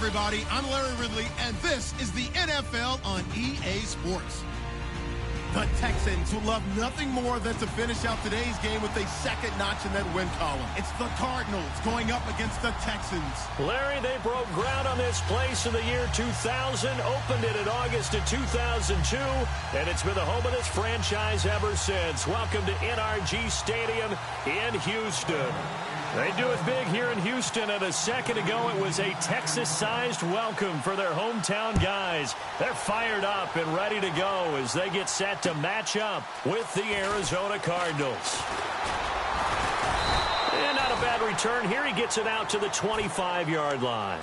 everybody. I'm Larry Ridley, and this is the NFL on EA Sports. The Texans, who love nothing more than to finish out today's game with a second notch in that win column. It's the Cardinals going up against the Texans. Larry, they broke ground on this place in the year 2000, opened it in August of 2002, and it's been the home of this franchise ever since. Welcome to NRG Stadium in Houston. They do it big here in Houston, and a second ago it was a Texas-sized welcome for their hometown guys. They're fired up and ready to go as they get set to match up with the Arizona Cardinals. And not a bad return here. He gets it out to the 25-yard line.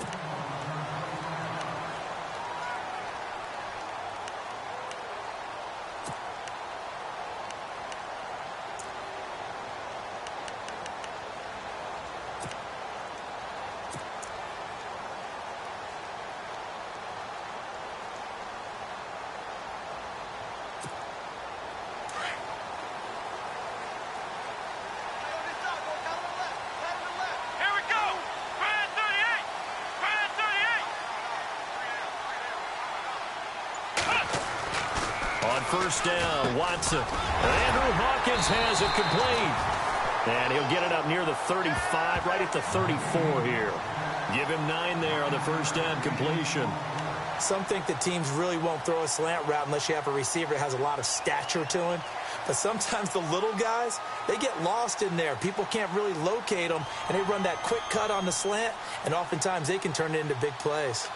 First down, Watson. Andrew Hawkins has it complete. And he'll get it up near the 35, right at the 34 here. Give him 9 there on the first down completion. Some think that teams really won't throw a slant route unless you have a receiver that has a lot of stature to him. But sometimes the little guys, they get lost in there. People can't really locate them, and they run that quick cut on the slant, and oftentimes they can turn it into big plays.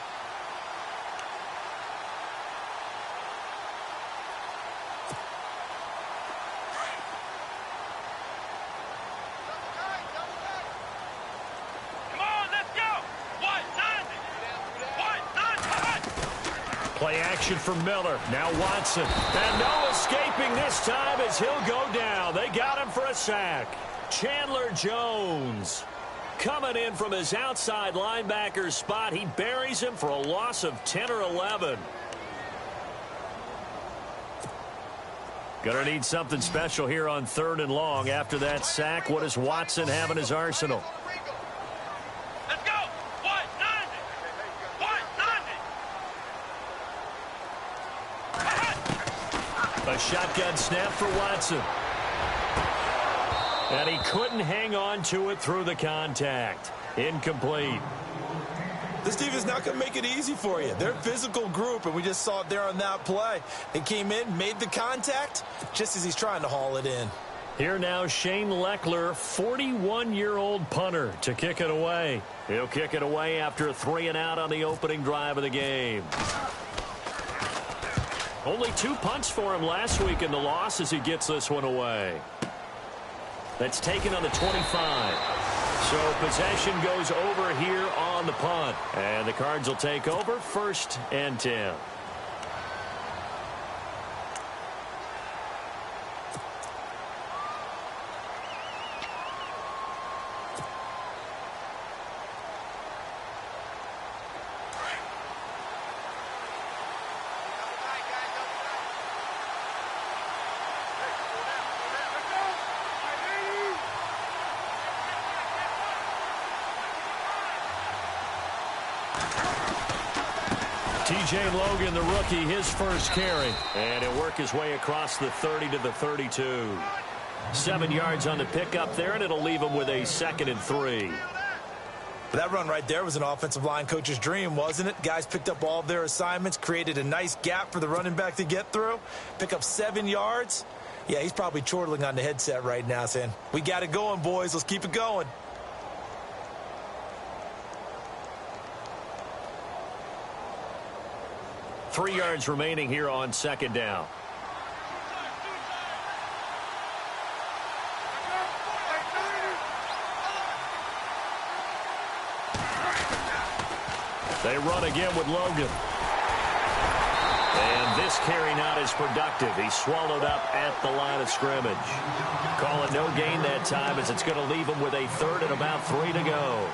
Play action for Miller. Now Watson. And no escaping this time as he'll go down. They got him for a sack. Chandler Jones coming in from his outside linebacker spot. He buries him for a loss of 10 or 11. Gonna need something special here on 3rd and long. After that sack, what does Watson have in his arsenal? A shotgun snap for Watson. And he couldn't hang on to it through the contact. Incomplete. This team is not going to make it easy for you. They're a physical group, and we just saw it there on that play. They came in, made the contact, just as he's trying to haul it in. Here now, Shane Leckler, 41-year-old punter, to kick it away. He'll kick it away after a 3-and-out on the opening drive of the game. Only 2 punts for him last week in the loss as he gets this one away. That's taken on the 25. So possession goes over here on the punt. And the Cards will take over 1st and 10. T.J. Logan, the rookie, his first carry. And he'll work his way across the 30 to the 32. 7 yards on the pickup there, and it'll leave him with a 2nd and 3. That run right there was an offensive line coach's dream, wasn't it? Guys picked up all of their assignments, created a nice gap for the running back to get through, pick up 7 yards. Yeah, he's probably chortling on the headset right now saying, we got it going, boys. Let's keep it going. Three yards remaining here on 2nd down. They run again with Logan. And this carry not as productive. He's swallowed up at the line of scrimmage. Call it no gain that time as it's going to leave him with a 3rd and about 3 to go.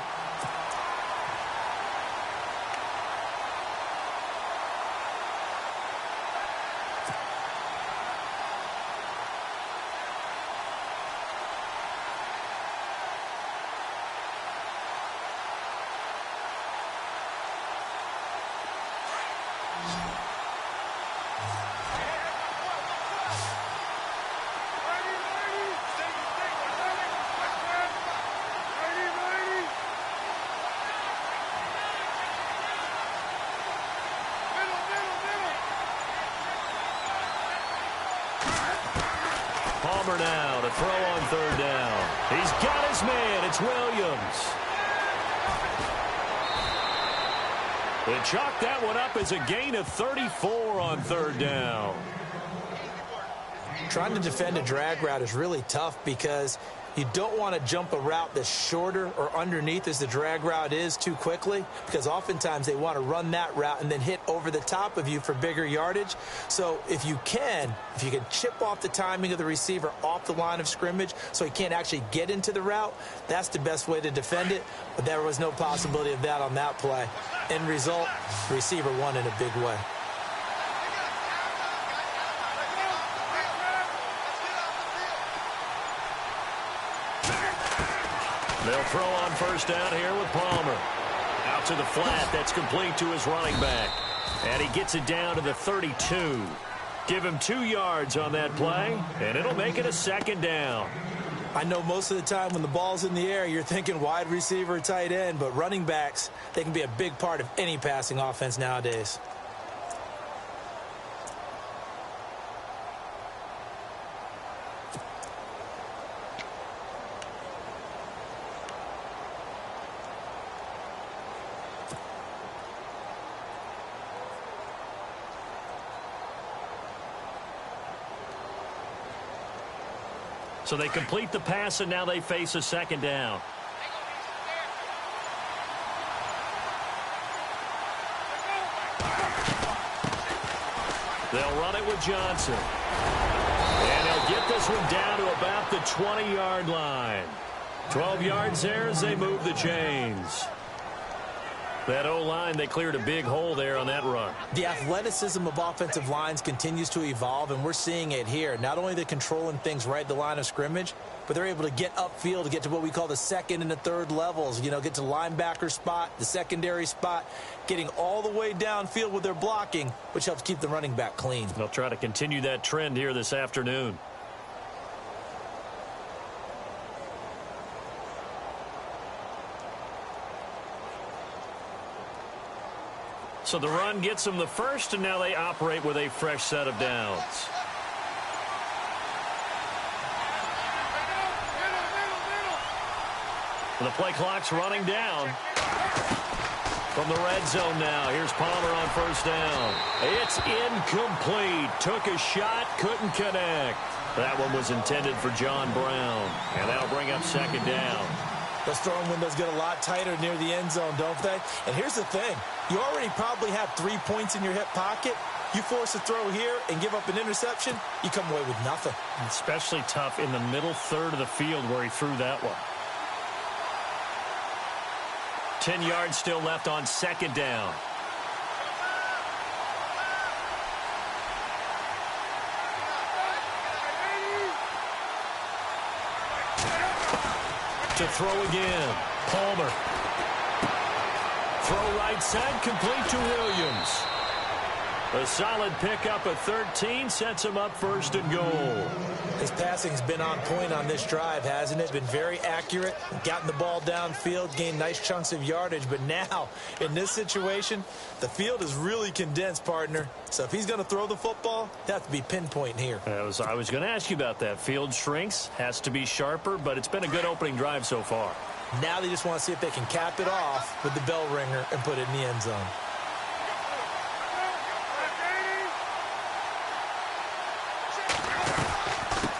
Palmer now to throw on third down. He's got his man. It's Williams. They chalk that one up as a gain of 34 on third down. Trying to defend a drag route is really tough because you don't want to jump a route that's shorter or underneath as the drag route is too quickly, because oftentimes they want to run that route and then hit over the top of you for bigger yardage. So if you can chip off the timing of the receiver off the line of scrimmage so he can't actually get into the route, that's the best way to defend it. But there was no possibility of that on that play. End result, the receiver won in a big way. They'll throw on first down here with Palmer. Out to the flat. That's complete to his running back. And he gets it down to the 32. Give him 2 yards on that play, and it'll make it a second down. I know most of the time when the ball's in the air, you're thinking wide receiver, tight end, but running backs, they can be a big part of any passing offense nowadays. So they complete the pass, and now they face a second down. They'll run it with Johnson. And he'll get this one down to about the 20-yard line. 12 yards there as they move the chains. That O-line, they cleared a big hole there on that run. The athleticism of offensive lines continues to evolve, and we're seeing it here. Not only they're controlling things right at the line of scrimmage, but they're able to get upfield to get to what we call the second and the third levels. You know, get to the linebacker spot, the secondary spot, getting all the way downfield with their blocking, which helps keep the running back clean. They'll try to continue that trend here this afternoon. So the run gets them the first, and now they operate with a fresh set of downs. The play clock's running down. From the red zone now, here's Palmer on first down. It's incomplete. Took a shot, couldn't connect. That one was intended for John Brown, and that'll bring up second down. Those throwing windows get a lot tighter near the end zone, don't they? And here's the thing. You already probably have 3 points in your hip pocket. You force a throw here and give up an interception, you come away with nothing. Especially tough in the middle third of the field where he threw that one. 10 yards still left on second down. To throw again. Palmer. Throw right side, complete to Williams. A solid pickup at 13 sets him up first and goal. His passing's been on point on this drive, hasn't it? Been very accurate, gotten the ball downfield, gained nice chunks of yardage. But now, in this situation, the field is really condensed, partner. So if he's going to throw the football, it has to be pinpoint here. I was going to ask you about that. Field shrinks, has to be sharper, but it's been a good opening drive so far. Now they just want to see if they can cap it off with the bell ringer and put it in the end zone.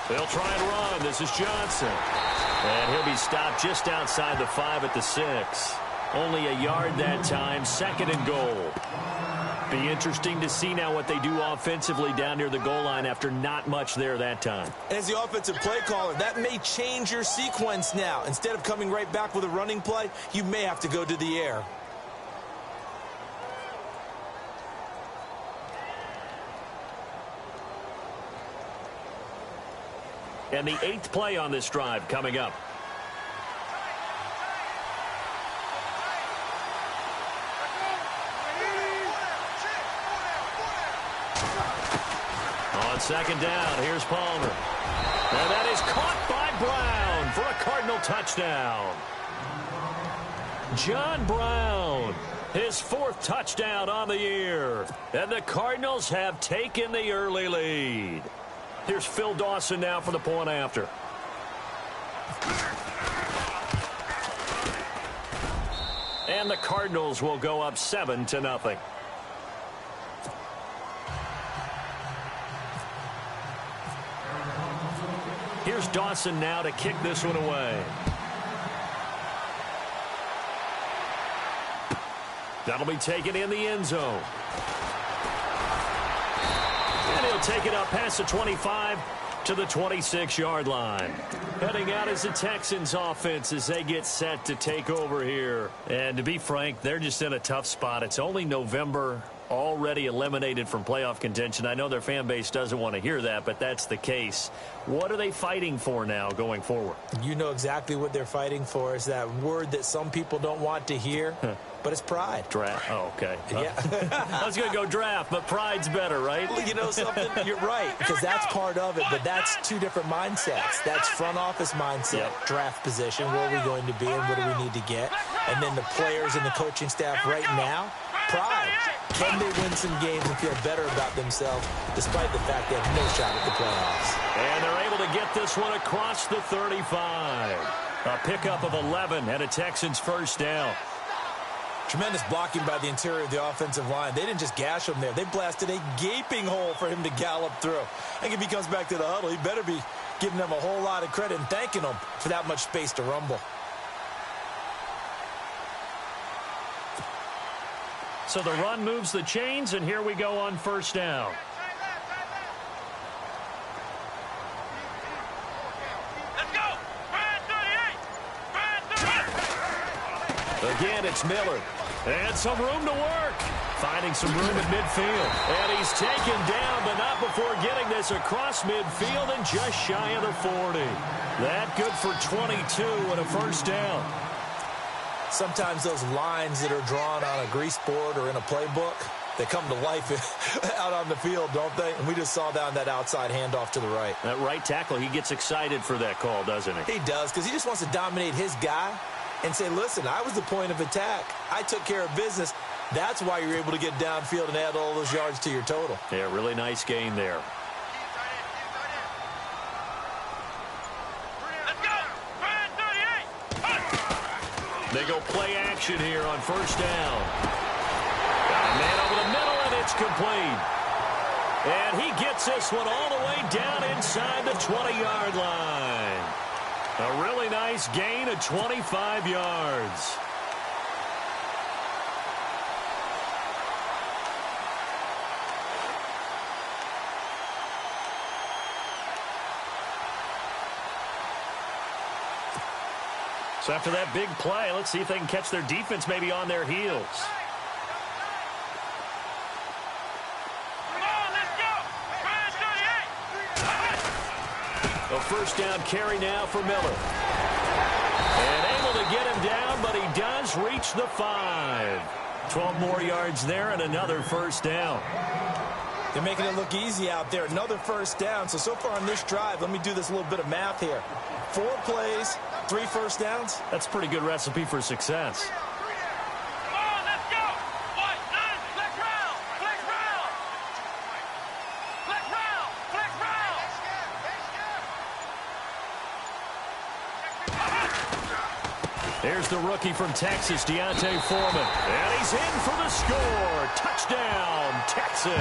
They'll try and run. This is Johnson. And he'll be stopped just outside the 5 at the 6. Only a yard that time, second and goal. Be interesting to see now what they do offensively down near the goal line after not much there that time. As the offensive play caller, that may change your sequence now. Instead of coming right back with a running play, you may have to go to the air. And the 8th play on this drive coming up. On second down, here's Palmer. And that is caught by Brown for a Cardinal touchdown. John Brown, his 4th touchdown on the year. And the Cardinals have taken the early lead. Here's Phil Dawson now for the point after. And the Cardinals will go up 7-0. Here's Dawson now to kick this one away. That'll be taken in the end zone. And he'll take it up past the 25 to the 26-yard line. Heading out is the Texans offense as they get set to take over here. And to be frank, they're just in a tough spot. It's only November, already eliminated from playoff contention. I know their fan base doesn't want to hear that, but that's the case. What are they fighting for now going forward? You know exactly what they're fighting for. Is that word that some people don't want to hear, but it's pride. Draft. Oh, okay. Yeah. I was going to go draft, but pride's better, right? Well, you know something? You're right, because that's part of it, but that's two different mindsets. That's front office mindset, draft position, where are we going to be and what do we need to get? And then the players and the coaching staff right now, pride. Can they win some games and feel better about themselves despite the fact they have no shot at the playoffs? And they're able to get this one across the 35. A pickup of 11 and a Texans first down. Tremendous blocking by the interior of the offensive line. They didn't just gash him there. They blasted a gaping hole for him to gallop through. I think if he comes back to the huddle, he better be giving them a whole lot of credit and thanking them for that much space to rumble. So the run moves the chains, and here we go on first down. Again, it's Miller. And some room to work. Finding some room at midfield. And he's taken down, but not before getting this across midfield and just shy of the 40. That good for 22 and a first down. Sometimes those lines that are drawn on a grease board or in a playbook, they come to life out on the field, don't they? And we just saw down that outside handoff to the right. That right tackle, he gets excited for that call, doesn't he? He does, because he just wants to dominate his guy and say, listen, I was the point of attack. I took care of business. That's why you're able to get downfield and add all those yards to your total. Yeah, really nice gain there. They go play action here on first down. Got a man over the middle, and it's complete. And he gets this one all the way down inside the 20-yard line. A really nice gain of 25 yards. So after that big play, let's see if they can catch their defense maybe on their heels. A first down carry now for Miller. And able to get him down, but he does reach the 5. 12 more yards there and another first down. They're making it look easy out there. Another first down. So far on this drive, let me do this little bit of math here. 4 plays, 3 first downs. That's a pretty good recipe for success. Come on, let's go. Flex round. There's the rookie from Texas, Deontay Foreman. And he's in for the score. Touchdown, Texans.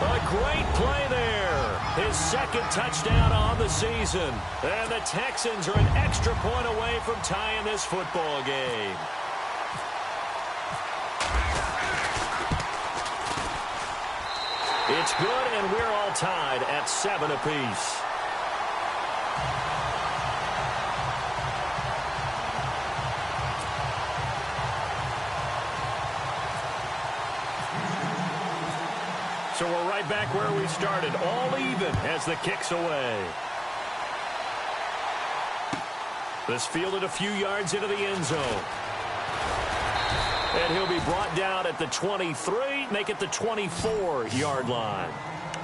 A great play there. His second touchdown on the season. And the Texans are an extra point away from tying this football game. It's good, and we're all tied at 7 apiece. So we're right back where we started, all even as the kick's away. This fielded a few yards into the end zone. And he'll be brought down at the 23, make it the 24-yard line.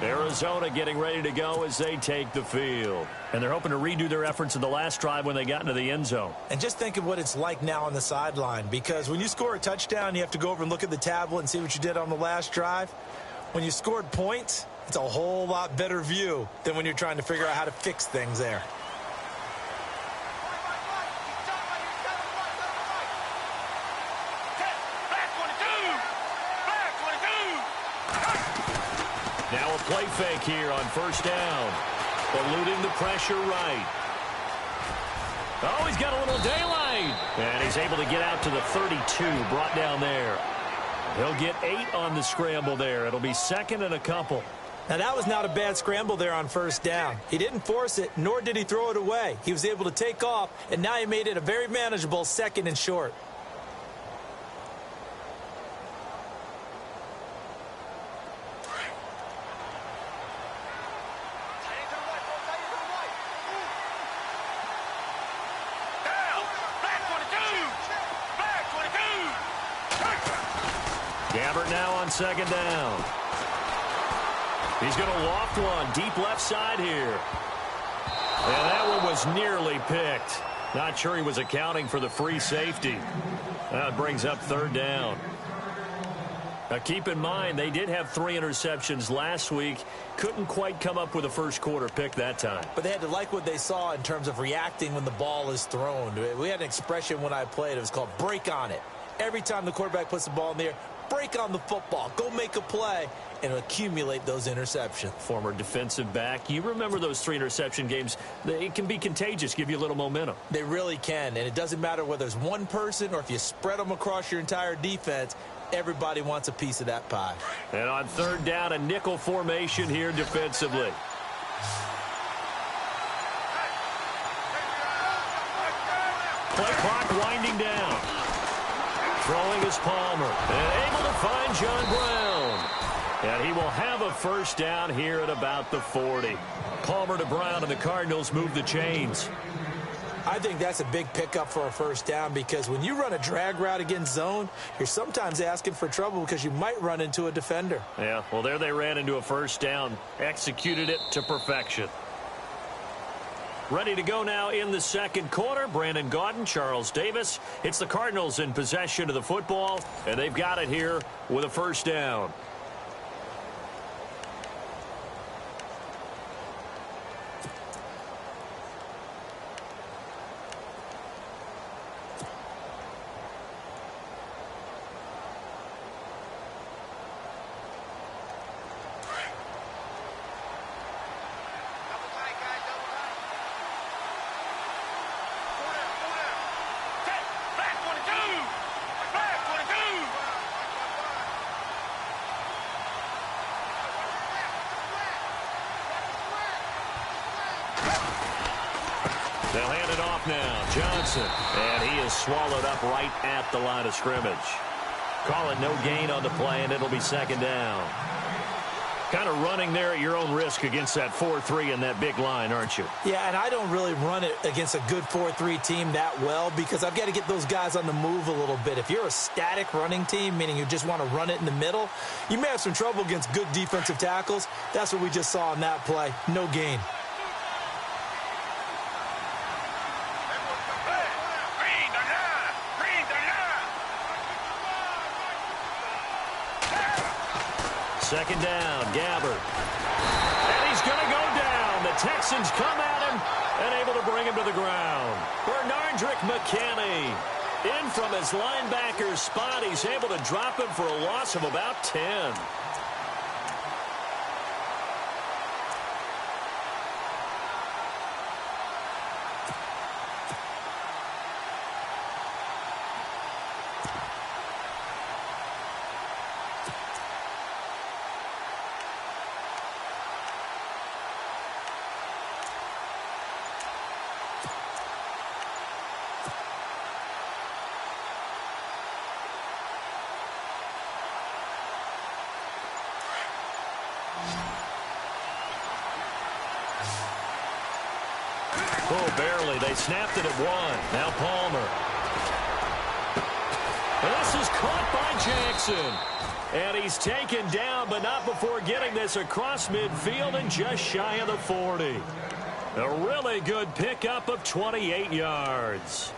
Arizona getting ready to go as they take the field. And they're hoping to redo their efforts in the last drive when they got into the end zone. And just think of what it's like now on the sideline, because when you score a touchdown, you have to go over and look at the tablet and see what you did on the last drive. When you scored points, It's a whole lot better view than when you're trying to figure out how to fix things there. Now a play fake here on first down. Eluding the pressure right. Oh, he's got a little daylight. And he's able to get out to the 32, brought down there. He'll get 8 on the scramble there. It'll be second and a couple. Now, that was not a bad scramble there on first down. He didn't force it, nor did he throw it away. He was able to take off, and now he made it a very manageable second and short. Gabbert now on second down. He's going to loft one deep left side here. And that one was nearly picked. Not sure he was accounting for the free safety. That brings up third down. Now keep in mind, they did have 3 interceptions last week. Couldn't quite come up with a first quarter pick that time. But they had to like what they saw in terms of reacting when the ball is thrown. We had an expression when I played. It was called break on it. Every time the quarterback puts the ball in the air, break on the football. Go make a play and accumulate those interceptions. Former defensive back. You remember those 3 interception games. It can be contagious, give you a little momentum. They really can, and it doesn't matter whether it's one person or if you spread them across your entire defense. Everybody wants a piece of that pie. And on third down, a nickel formation here defensively. Play clock winding down. Throwing is Palmer. And able to find John Brown. And he will have a first down here at about the 40. Palmer to Brown, and the Cardinals move the chains. I think that's a big pickup for a first down, because when you run a drag route against zone, you're sometimes asking for trouble because you might run into a defender. Yeah, well, there they ran into a first down. Executed it to perfection. Ready to go now in the second quarter. Brandon Gaudin, Charles Davis. It's the Cardinals in possession of the football, and they've got it here with a first down. They'll hand it off now. Johnson. And he is swallowed up right at the line of scrimmage. Call it no gain on the play, and it'll be second down. Kind of running there at your own risk against that 4-3 and that big line, aren't you? Yeah, and I don't really run it against a good 4-3 team that well, because I've got to get those guys on the move a little bit. If you're a static running team, meaning you just want to run it in the middle, you may have some trouble against good defensive tackles. That's what we just saw in that play. No gain. Second down, Gabbert. And he's going to go down. The Texans come at him and able to bring him to the ground. Bernardrick McKinney in from his linebacker spot. He's able to drop him for a loss of about 10. Oh, barely. They snapped it at 1. Now Palmer. And this is caught by Jackson. And he's taken down, but not before getting this across midfield and just shy of the 40. A really good pickup of 28 yards.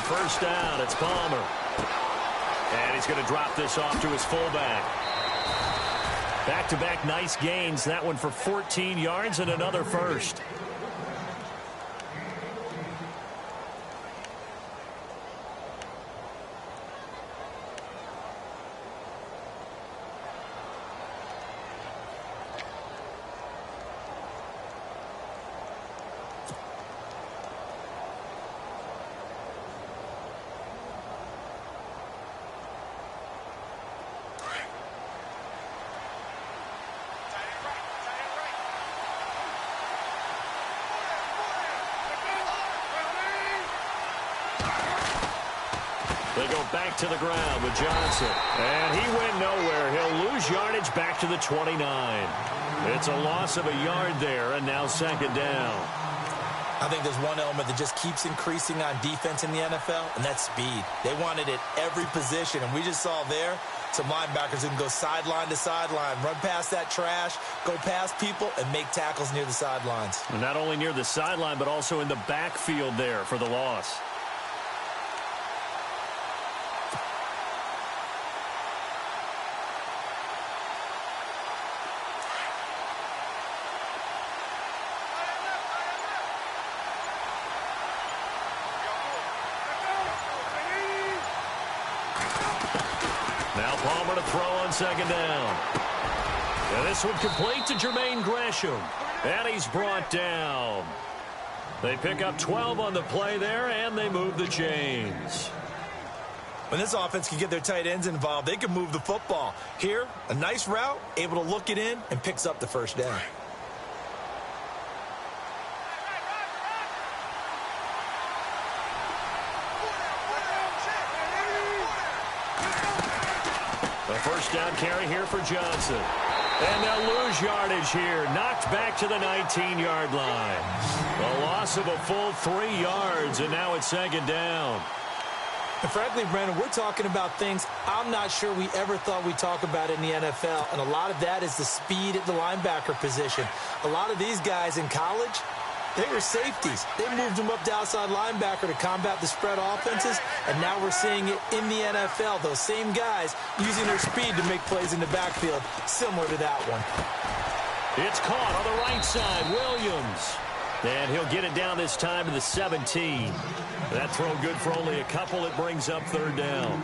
first down. It's Palmer. And he's going to drop this off to his fullback. Back-to-back nice gains. That one for 14 yards and another first. They go back to the ground with Johnson. And he went nowhere. He'll lose yardage back to the 29. It's a loss of a yard there, and now second down. I think there's one element that just keeps increasing on defense in the NFL, and that's speed. They want it at every position, and we just saw there some linebackers who can go sideline to sideline, run past that trash, go past people, and make tackles near the sidelines. And not only near the sideline, but also in the backfield there for the loss. Now Palmer to throw on second down. And this one complete to Jermaine Gresham. And he's brought down. They pick up 12 on the play there, and they move the chains. When this offense can get their tight ends involved, they can move the football. Here, a nice route, able to look it in, and picks up the first down. First down carry here for Johnson. And they'll lose yardage here. Knocked back to the 19-yard line. A loss of a full 3 yards, and now it's second down. And frankly, Brandon, we're talking about things I'm not sure we ever thought we'd talk about in the NFL. And a lot of that is the speed at the linebacker position. A lot of these guys in college, they were safeties. They moved them up to outside linebacker to combat the spread offenses, and now we're seeing it in the NFL. Those same guys using their speed to make plays in the backfield, similar to that one. It's caught on the right side, Williams. And he'll get it down this time to the 17. That throw good for only a couple. It brings up third down.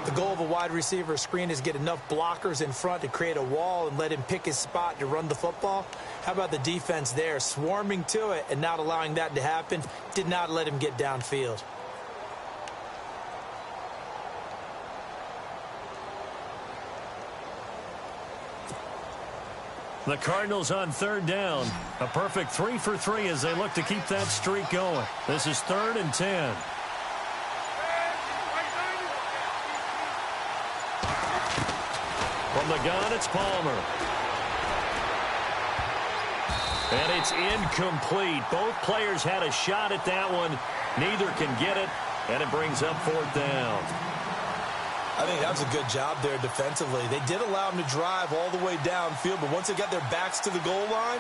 The goal of a wide receiver screen is get enough blockers in front to create a wall and let him pick his spot to run the football. How about the defense there, swarming to it and not allowing that to happen? Did not let him get downfield. The Cardinals on third down. A perfect 3 for 3 as they look to keep that streak going. This is 3rd and 10. From the gun, it's Palmer. And it's incomplete. Both players had a shot at that one. Neither can get it, and it brings up fourth down. I think that was a good job there defensively. They did allow them to drive all the way downfield, but once they got their backs to the goal line,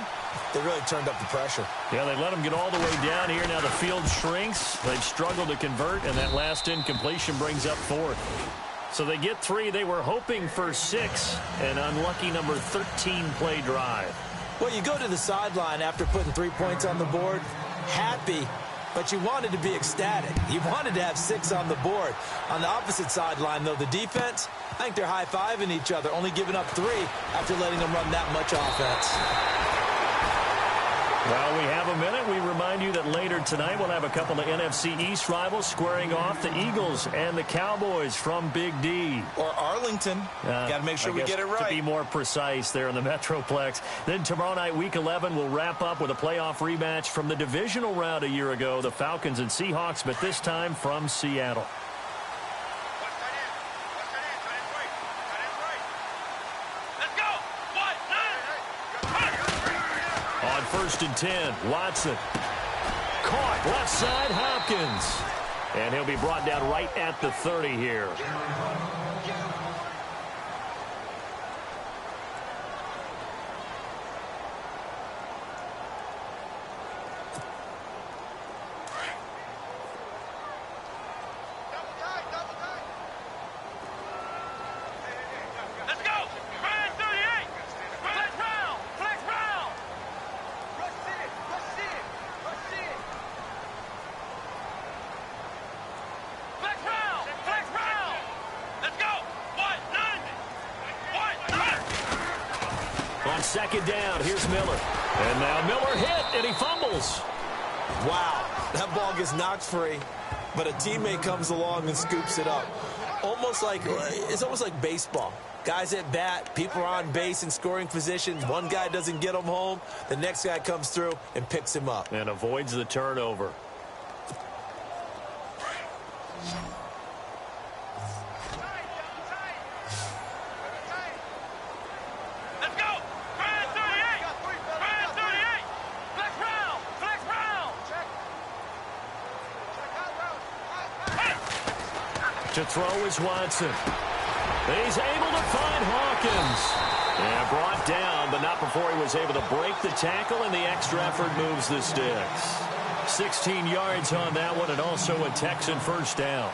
they really turned up the pressure. Yeah, they let them get all the way down here. Now the field shrinks. They've struggled to convert, and that last incompletion brings up fourth. So they get 3. They were hoping for 6. An unlucky number 13 play drive. Well, you go to the sideline after putting 3 points on the board, happy, but you wanted to be ecstatic. You wanted to have 6 on the board. On the opposite sideline, though, the defense, I think they're high-fiving each other, only giving up 3 after letting them run that much offense. Well, we have a minute. We remind you that later tonight we'll have a couple of NFC East rivals squaring off, the Eagles and the Cowboys from Big D. Or Arlington. Got to make sure we get it right. To be more precise there in the Metroplex. Then tomorrow night, Week 11, we'll wrap up with a playoff rematch from the divisional round a year ago, the Falcons and Seahawks, but this time from Seattle. On 1st and 10, Watson. Caught left side, Hopkins. And he'll be brought down right at the 30 here. On second down, here's Miller. And now Miller hit, and he fumbles. Wow, that ball gets knocked free, but a teammate comes along and scoops it up. It's almost like baseball. Guys at bat, people are on base in scoring positions. One guy doesn't get him home. The next guy comes through and picks him up. And avoids the turnover. Let's go. Grand 38. Grand 38. Flex round. Flex round. To throw is Watson. He's able to find Hawkins. And brought down, but not before he was able to break the tackle, and the extra effort moves the sticks. 16 yards on that one, and also a Texan first down.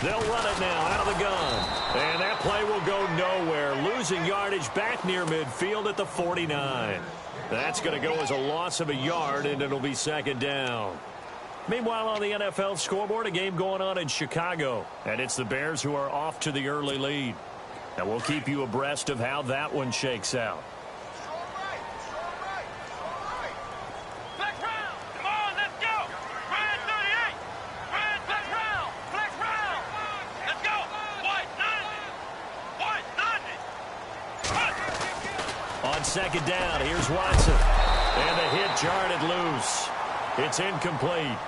They'll run it now out of the gun. And that play will go nowhere. Losing yardage back near midfield at the 49. That's going to go as a loss of a yard, and it'll be second down. Meanwhile, on the NFL scoreboard, a game going on in Chicago. And it's the Bears who are off to the early lead. And we'll keep you abreast of how that one shakes out. Second down, here's Watson. And the hit jarred loose. It's incomplete.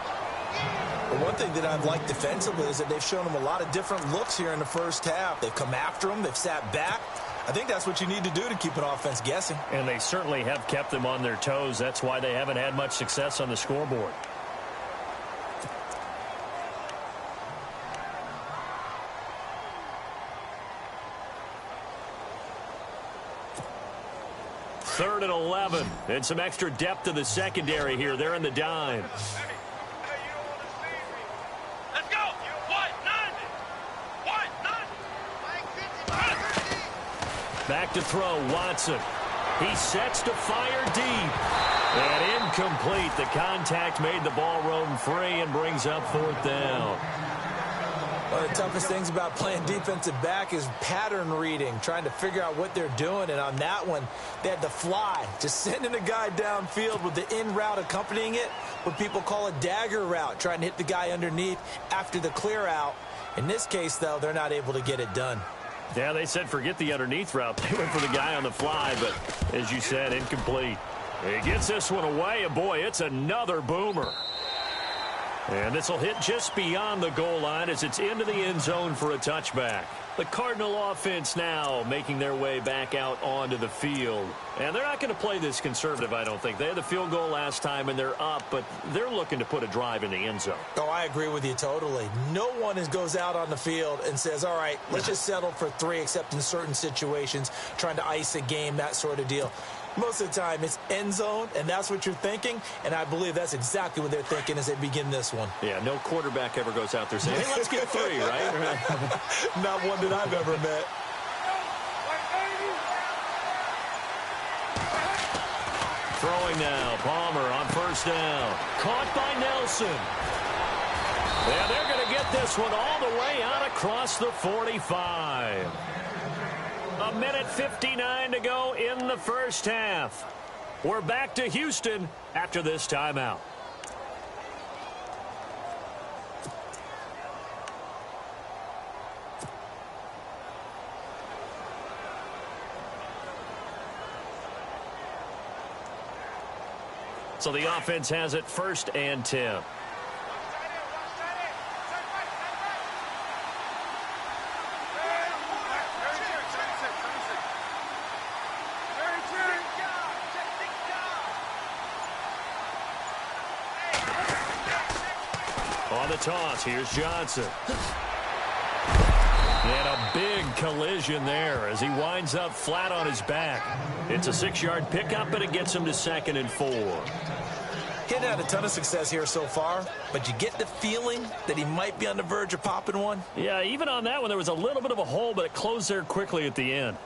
Well, one thing that I've liked defensively is that they've shown them a lot of different looks here in the first half. They've come after them. They've sat back. I think that's what you need to do to keep an offense guessing. And they certainly have kept them on their toes. That's why they haven't had much success on the scoreboard. Third and 11. And some extra depth to the secondary here. They're in the dime. Let's go. White 90. Back to throw, Watson. He sets to fire deep. And incomplete. The contact made the ball roam free and brings up fourth down. One of the toughest things about playing defensive back is pattern reading, trying to figure out what they're doing. And on that one, they had to fly, just sending a guy downfield with the in route accompanying it, what people call a dagger route, trying to hit the guy underneath after the clear out. In this case, though, they're not able to get it done. Yeah, they said forget the underneath route. They went for the guy on the fly, but as you said, incomplete. He gets this one away, and boy, it's another boomer. And this will hit just beyond the goal line as it's into the end zone for a touchback. The Cardinal offense now making their way back out onto the field. And they're not going to play this conservative, I don't think. They had the field goal last time, and they're up, but they're looking to put a drive in the end zone. Oh, I agree with you totally. No one goes out on the field and says, all right, let's just settle for 3, except in certain situations, trying to ice a game, that sort of deal. Most of the time, it's end zone, and that's what you're thinking, and I believe that's exactly what they're thinking as they begin this one. Yeah, no quarterback ever goes out there saying, hey, let's get 3, right? Not one that I've ever met. Throwing now, Palmer on first down. Caught by Nelson. Yeah, they're going to get this one all the way out across the 45. A minute 59 to go in the first half. We're back to Houston after this timeout. So the offense has it first and 10. On the toss, here's Johnson. And a big big collision there as he winds up flat on his back. It's a 6-yard pickup, and it gets him to 2nd and 4. He hadn't had a ton of success here so far, but you get the feeling that he might be on the verge of popping one. Yeah, even on that one, there was a little bit of a hole, but it closed there quickly at the end.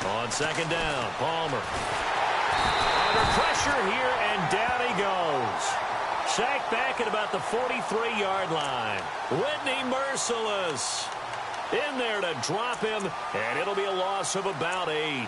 On 2nd down, Palmer. Under pressure here, and down he goes. Sacked back at about the 43-yard line. Whitney merciless. In there to drop him, and it'll be a loss of about 8.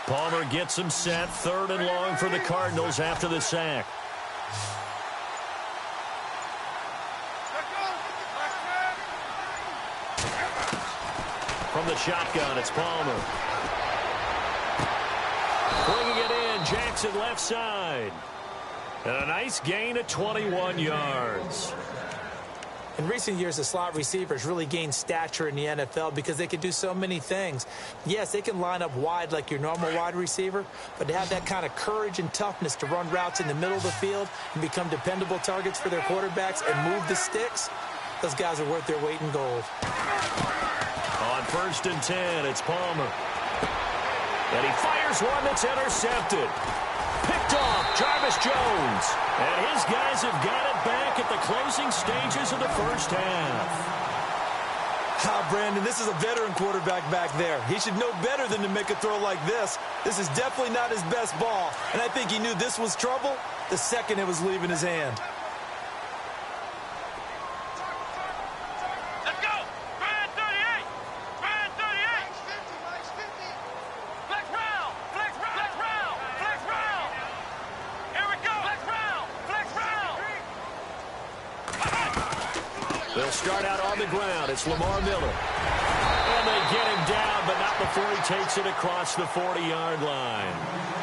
Palmer gets him set. 3rd and long for the Cardinals after the sack. From the shotgun, it's Palmer. Bringing it in, Jackson left side. And a nice gain of 21 yards. In recent years, the slot receivers really gained stature in the NFL because they can do so many things. Yes, they can line up wide like your normal wide receiver, but to have that kind of courage and toughness to run routes in the middle of the field and become dependable targets for their quarterbacks and move the sticks, those guys are worth their weight in gold. On 1st and 10, it's Palmer. And he fires one that's intercepted. Picked off, Jarvis Jones. And his guys have got it back at the closing stages of the first half. Brandon, this is a veteran quarterback back there. He should know better than to make a throw like this. This is definitely not his best ball. And I think he knew this was trouble the second it was leaving his hand. Let's go! Brand 38! Brand 38! Flex round! Flex round! Flex round! Flex round! Here we go! Flex round! Flex round! They'll start out on the ground. It's Lamar Miller. And they get him down, but not before he takes it across the 40-yard line.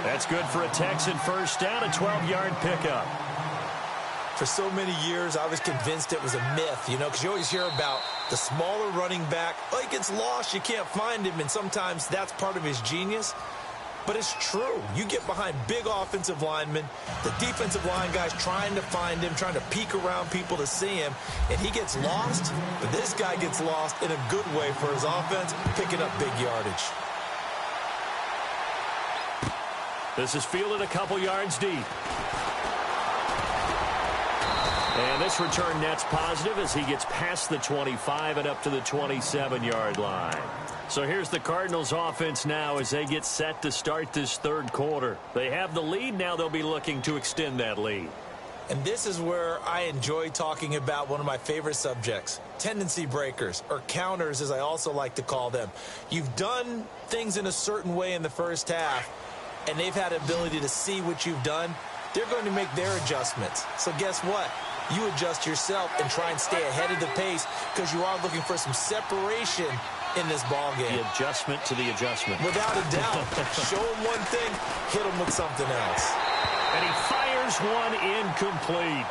That's good for a Texan first down, a 12-yard pickup. For so many years, I was convinced it was a myth, you know, because you always hear about the smaller running back. Oh, he gets lost, you can't find him, and sometimes that's part of his genius. But it's true. You get behind big offensive linemen, the defensive line guys trying to find him, trying to peek around people to see him, and he gets lost. But this guy gets lost in a good way for his offense, picking up big yardage. This is fielded a couple yards deep. And this return net's positive as he gets past the 25 and up to the 27-yard line. So here's the Cardinals offense now as they get set to start this third quarter. They have the lead. Now they'll be looking to extend that lead. And this is where I enjoy talking about one of my favorite subjects, tendency breakers, or counters as I also like to call them. You've done things in a certain way in the first half, and they've had the ability to see what you've done. They're going to make their adjustments. So guess what? You adjust yourself and try and stay ahead of the pace because you are looking for some separation in this ball game. The adjustment to the adjustment. Without a doubt. Show him one thing, hit him with something else. And he fires one incomplete.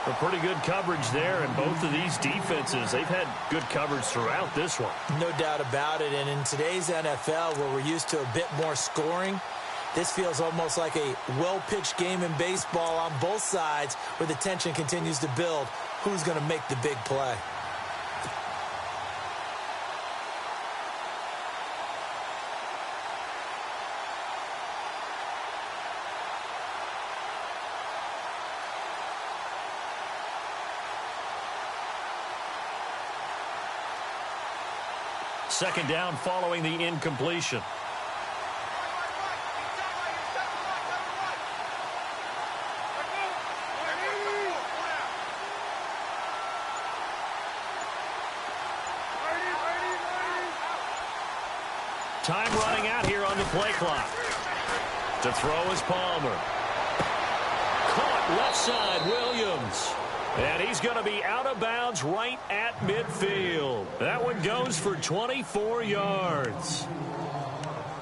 A pretty good coverage there, and both of these defenses, they've had good coverage throughout this one. No doubt about it, and in today's NFL, where we're used to a bit more scoring, this feels almost like a well-pitched game in baseball on both sides where the tension continues to build. Who's going to make the big play? Second down following the incompletion. Time running out here on the play clock. To throw is Palmer. Caught left side, Williams. And he's going to be out of bounds right at midfield. That one goes for 24 yards.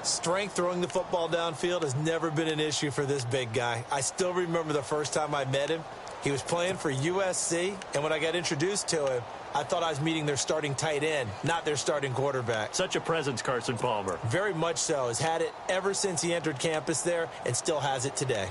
Strength throwing the football downfield has never been an issue for this big guy. I still remember the first time I met him. He was playing for USC, and when I got introduced to him, I thought I was meeting their starting tight end, not their starting quarterback. Such a presence, Carson Palmer. Very much so. Has had it ever since he entered campus there and still has it today.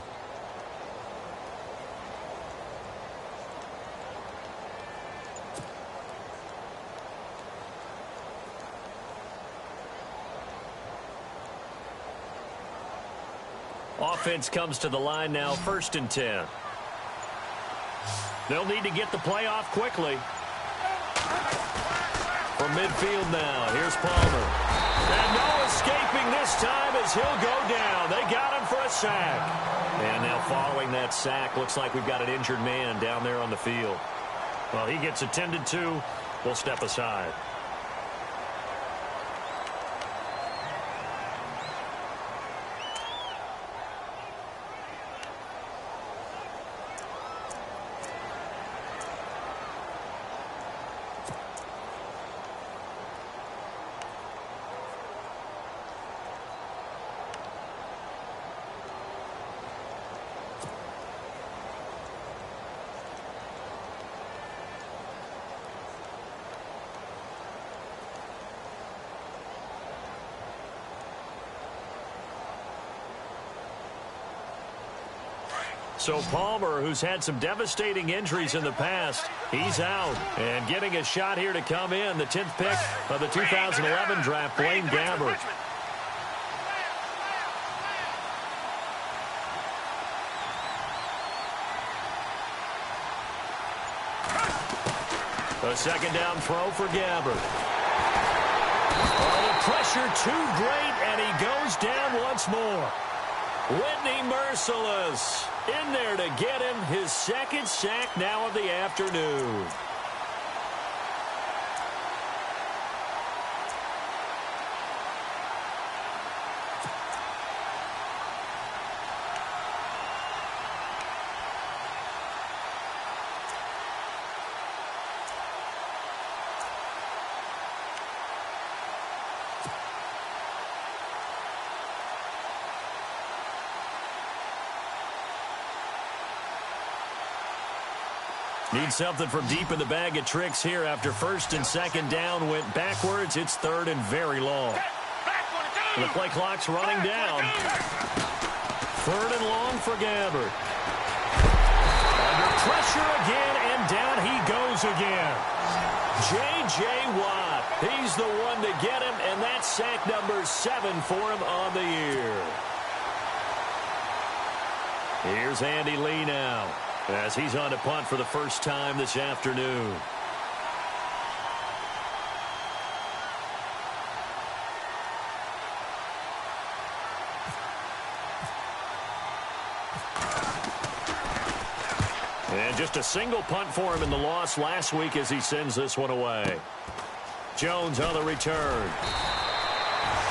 Offense comes to the line now, 1st and 10. They'll need to get the play off quickly. From midfield now, here's Palmer. And no escaping this time as he'll go down. They got him for a sack. And now following that sack, looks like we've got an injured man down there on the field. Well, he gets attended to. We'll step aside. So Palmer, who's had some devastating injuries in the past, he's out. And getting a shot here to come in, the 10th pick of the 2011 draft, Blaine Gabbert. A second down throw for Gabbert. Oh, the pressure too great, and he goes down once more. Whitney Merciless in there to get him his 2nd sack now of the afternoon. Need something from deep in the bag of tricks here after 1st and 2nd down went backwards. It's 3rd and very long. The play clock's running down. 3rd and long for Gabbert. Under pressure again, and down he goes again. J.J. Watt, he's the one to get him, and that's sack number 7 for him on the year. Here's Andy Lee now, as he's on to punt for the first time this afternoon. And just a single punt for him in the loss last week as he sends this one away. Jones on the return.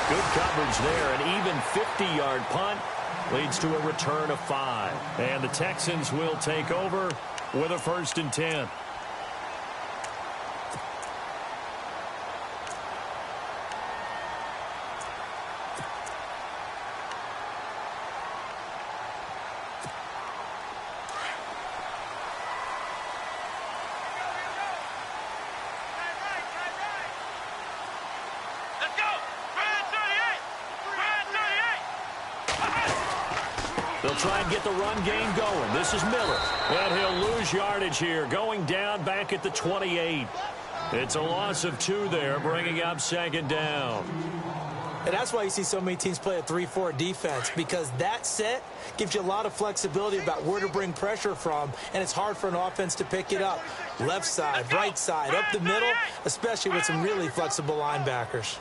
Good coverage there. An even 50-yard punt leads to a return of 5. And the Texans will take over with a 1st and 10. They'll try and get the run game going. This is Miller. And he'll lose yardage here, going down back at the 28. It's a loss of 2 there, bringing up 2nd down. And that's why you see so many teams play a 3-4 defense, because that set gives you a lot of flexibility about where to bring pressure from, and it's hard for an offense to pick it up. Left side, right side, up the middle, especially with some really flexible linebackers.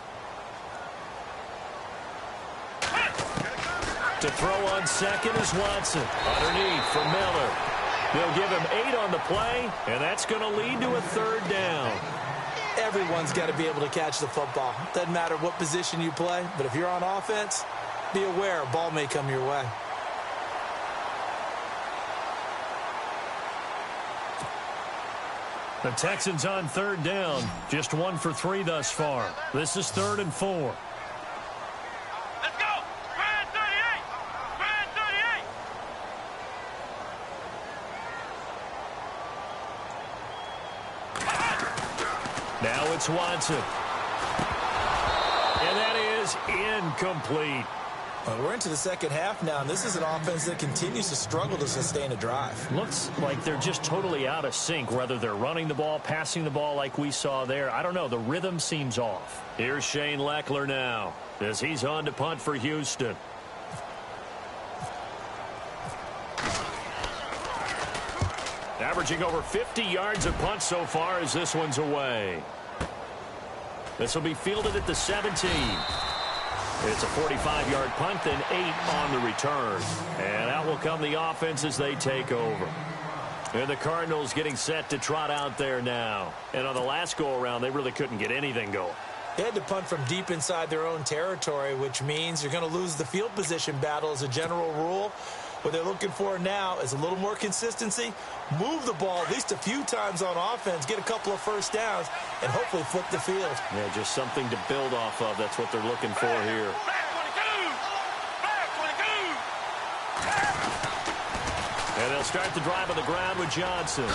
To throw on 2nd is Watson. Underneath for Miller. They'll give him 8 on the play, and that's going to lead to a 3rd down. Everyone's got to be able to catch the football. Doesn't matter what position you play, but if you're on offense, be aware a ball may come your way. The Texans on third down. Just 1 for 3 thus far. This is 3rd and 4. Let's go! Brand 38! Brand 38! Now it's Watson. And that is incomplete. Well, we're into the second half now, and this is an offense that continues to struggle to sustain a drive. Looks like they're just totally out of sync, whether they're running the ball, passing the ball like we saw there. I don't know. The rhythm seems off. Here's Shane Leckler now as he's on to punt for Houston. Averaging over 50 yards a punt so far as this one's away. This will be fielded at the 17. It's a 45-yard punt, then 8 on the return. And out will come the offense as they take over. And the Cardinals getting set to trot out there now. And on the last go-around, they really couldn't get anything going. They had to punt from deep inside their own territory, which means you're going to lose the field position battle as a general rule. What they're looking for now is a little more consistency, move the ball at least a few times on offense, get a couple of first downs, and hopefully flip the field. Yeah, just something to build off of. That's what they're looking for here. And they'll start the drive on the ground with Johnson.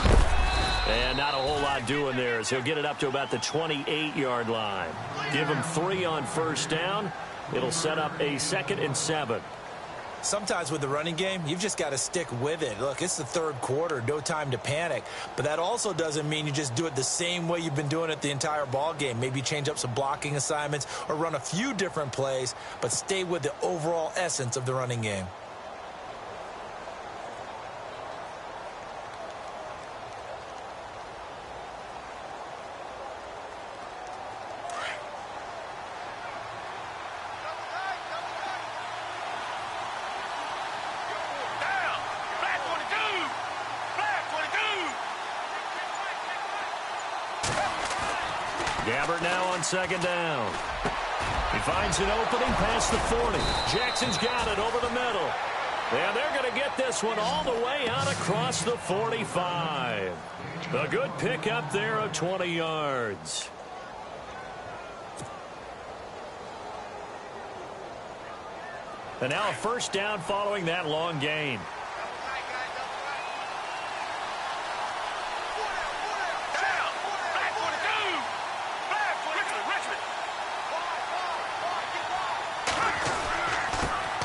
And not a whole lot doing there as he'll get it up to about the 28-yard line. Give him 3 on first down. It'll set up a 2nd and 7. Sometimes with the running game, you've just got to stick with it. Look, it's the third quarter, no time to panic. But that also doesn't mean you just do it the same way you've been doing it the entire ball game. Maybe change up some blocking assignments or run a few different plays, but stay with the overall essence of the running game. Gabbert now on 2nd down. He finds an opening past the 40. Jackson's got it over the middle. And they're going to get this one all the way out across the 45. A good pickup there of 20 yards. And now a first down following that long gain.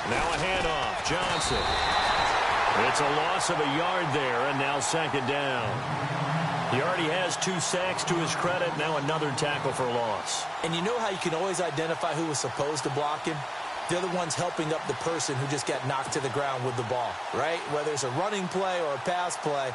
Now a handoff. Johnson. It's a loss of a yard there, and now 2nd down. He already has 2 sacks to his credit. Now another tackle for loss. And you know how you can always identify who was supposed to block him? They're the ones helping up the person who just got knocked to the ground with the ball, right? Whether it's a running play or a pass play,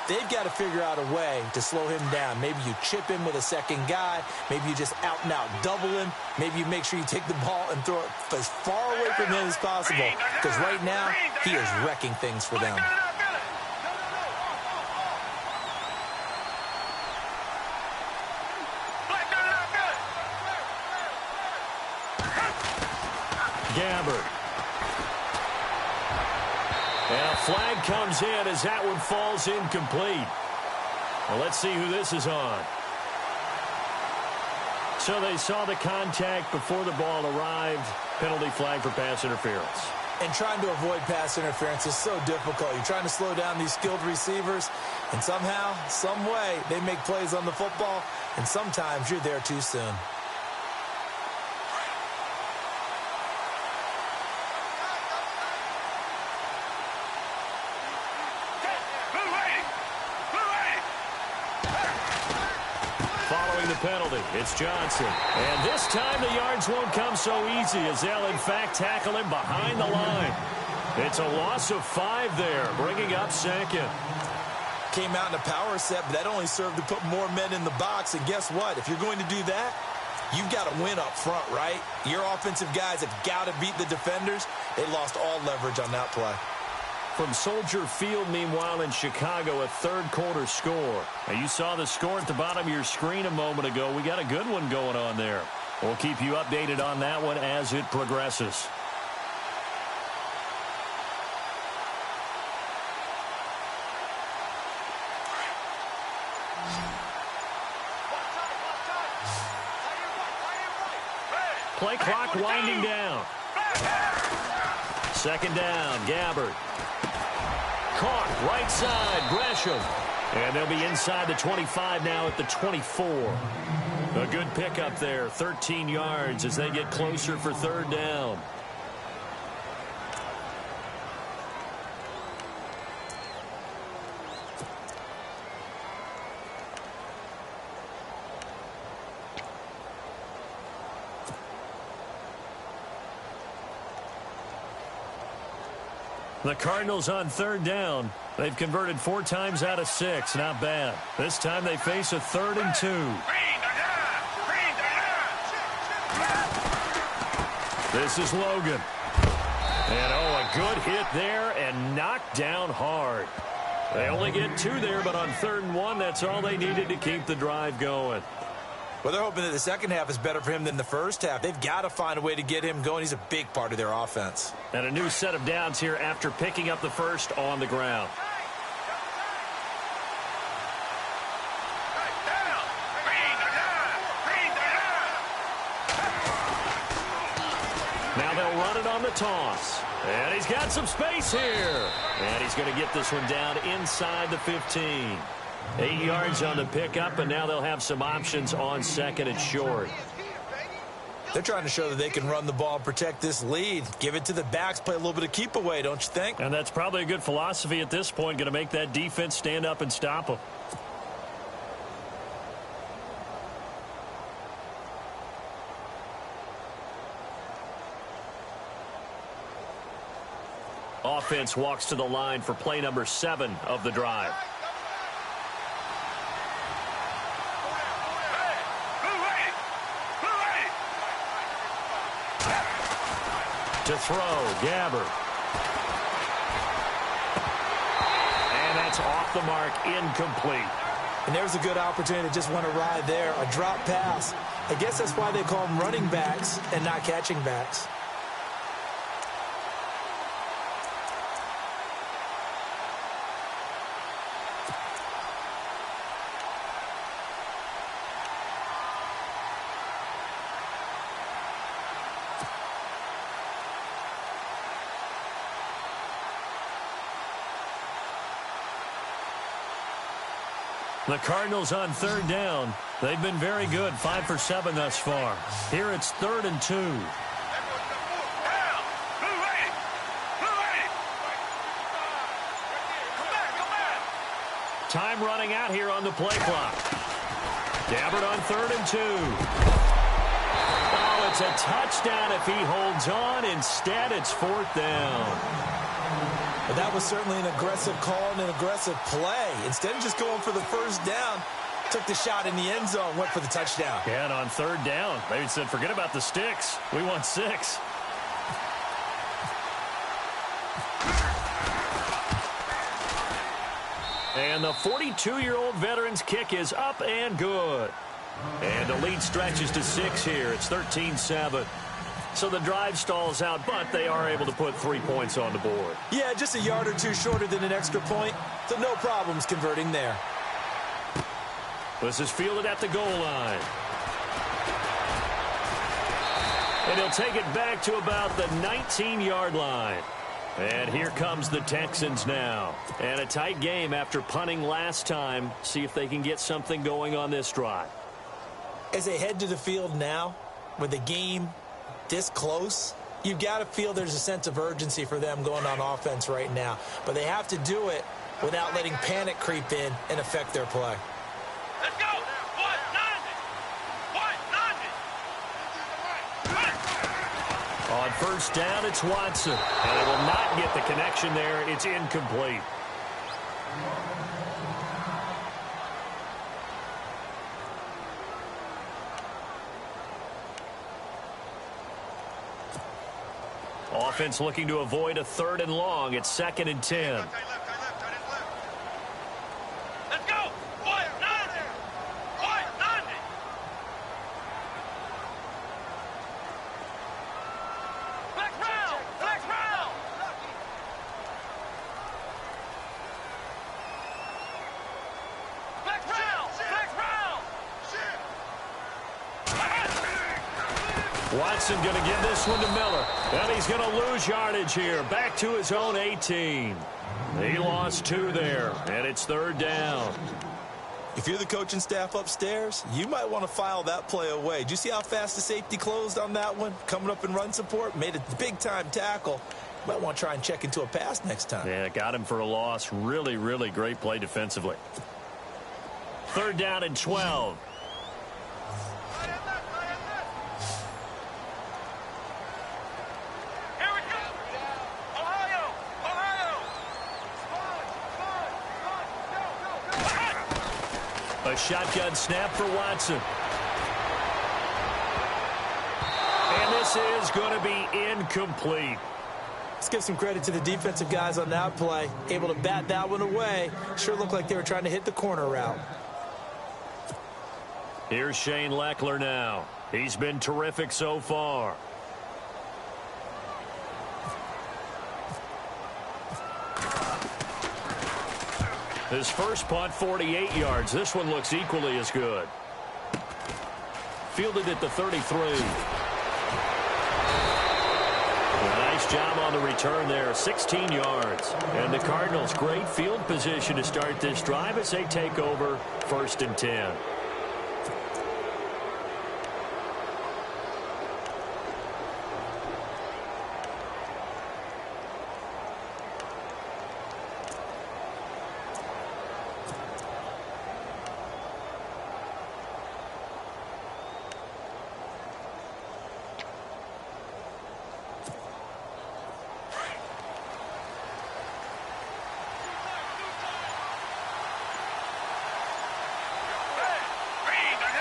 they've got to figure out a way to slow him down. Maybe you chip him with a second guy. Maybe you just out-and-out double him. Maybe you make sure you take the ball and throw it as far away from him as possible. Because right now, he is wrecking things for them. Gabbert. And a flag comes in as that one falls incomplete. Well, let's see who this is on. So they saw the contact before the ball arrived. Penalty flag for pass interference. And trying to avoid pass interference is so difficult. You're trying to slow down these skilled receivers, and somehow, some way, they make plays on the football, and sometimes you're there too soon. Penalty. It's Johnson. And this time the yards won't come so easy as they'll in fact tackle him behind the line. It's a loss of 5 there, bringing up 2nd. Came out in a power set, but that only served to put more men in the box. And guess what? If you're going to do that, you've got to win up front, right? Your offensive guys have got to beat the defenders. They lost all leverage on that play. From Soldier Field, meanwhile, in Chicago, a third-quarter score. Now, you saw the score at the bottom of your screen a moment ago. We got a good one going on there. We'll keep you updated on that one as it progresses. Play clock winding down. Second down, Gabbard. Caught, right side, Gresham. And they'll be inside the 25 now at the 24. A good pickup there, 13 yards as they get closer for third down. The Cardinals on third down. They've converted 4 times out of 6. Not bad. This time they face a 3rd and 2. This is Logan. And, oh, a good hit there and knocked down hard. They only get 2 there, but on 3rd and 1, that's all they needed to keep the drive going. Well, they're hoping that the second half is better for him than the first half. They've got to find a way to get him going. He's a big part of their offense. And a new set of downs here after picking up the first on the ground. Now they'll run it on the toss. And he's got some space here. And he's going to get this one down inside the 15. 8 yards on the pickup, and now they'll have some options on second and short. They're trying to show that they can run the ball and protect this lead. Give it to the backs, play a little bit of keep away, don't you think? And that's probably a good philosophy at this point, going to make that defense stand up and stop them. Offense walks to the line for play number 7 of the drive. To throw, Gabbard. And that's off the mark, incomplete. And there's a good opportunity to just want to ride there, a drop pass. I guess that's why they call them running backs and not catching backs. The Cardinals on third down. They've been very good, 5 for 7 thus far. Here it's 3rd and 2. Time running out here on the play clock. Gabbard on 3rd and 2. Oh, it's a touchdown if he holds on. Instead, it's 4th down. But that was certainly an aggressive call and an aggressive play. Instead of just going for the first down, took the shot in the end zone, went for the touchdown. Yeah, and on 3rd down, they said, forget about the sticks. We want 6. And the 42-year-old veteran's kick is up and good. And the lead stretches to 6 here. It's 13-7. So the drive stalls out, but they are able to put 3 points on the board. Yeah, just a yard or 2 shorter than an extra point, so no problems converting there. This is fielded at the goal line. And he'll take it back to about the 19-yard line. And here comes the Texans now. And a tight game after punting last time. See if they can get something going on this drive. As they head to the field now, with the game this close, you've got to feel there's a sense of urgency for them going on offense right now. But they have to do it without letting panic creep in and affect their play. Let's go! On first down, it's Watson. And it will not get the connection there. It's incomplete. Offense looking to avoid a 3rd and long. It's 2nd and 10. Let's go. White, 90. White, 90. Flex round. Flex round. Flex round. Flex round. Watson going to give this one to Miller. And he's going to lose yardage here. Back to his own 18. He lost 2 there, and it's 3rd down. If you're the coaching staff upstairs, you might want to file that play away. Do you see how fast the safety closed on that one? Coming up in run support, made a big-time tackle. You might want to try and check into a pass next time. Yeah, got him for a loss. Really, really great play defensively. 3rd down and 12. A shotgun snap for Watson. And this is going to be incomplete. Let's give some credit to the defensive guys on that play. Able to bat that one away. Sure looked like they were trying to hit the corner route. Here's Shane Leckler now. He's been terrific so far. His first punt, 48 yards. This one looks equally as good. Fielded at the 33. Nice job on the return there, 16 yards. And the Cardinals, great field position to start this drive as they take over 1st and 10.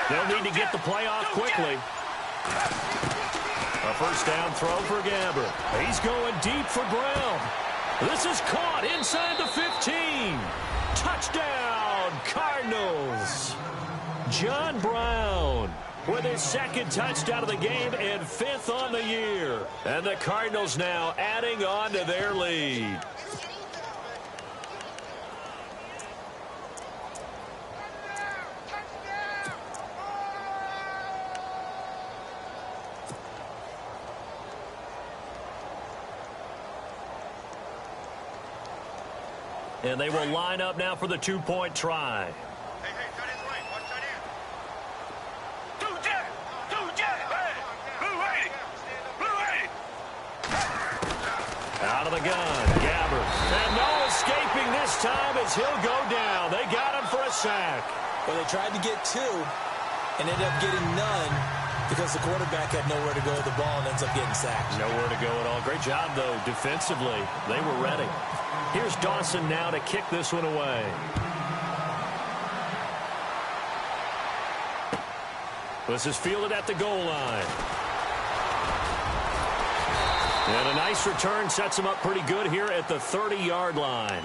They'll need to get the play off quickly. A 1st down throw for Gabbert. He's going deep for Brown. This is caught inside the 15. Touchdown, Cardinals. John Brown with his 2nd touchdown of the game and 5th on the year. And the Cardinals now adding on to their lead. And they will line up now for the 2-point try. Hey, tight end's right. Watch tight end. Two jet. Hey, blue 80. Blue 80. Out of the gun, Gabbert. And no escaping this time as he'll go down. They got him for a sack. Well, they tried to get 2 and ended up getting none because the quarterback had nowhere to go with the ball and ends up getting sacked. Nowhere to go at all. Great job, though, defensively. They were ready. Here's Dawson now to kick this one away. This is fielded at the goal line. And a nice return sets him up pretty good here at the 30-yard line.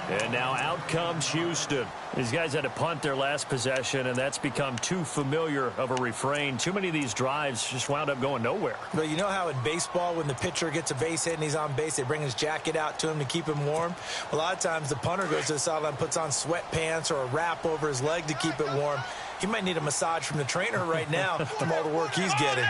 And now out comes Houston. These guys had to punt their last possession, and that's become too familiar of a refrain. Too many of these drives just wound up going nowhere. But you know how in baseball, when the pitcher gets a base hit and he's on base, they bring his jacket out to him to keep him warm? A lot of times the punter goes to the sideline, puts on sweatpants or a wrap over his leg to keep it warm. He might need a massage from the trainer right now from all the work he's getting.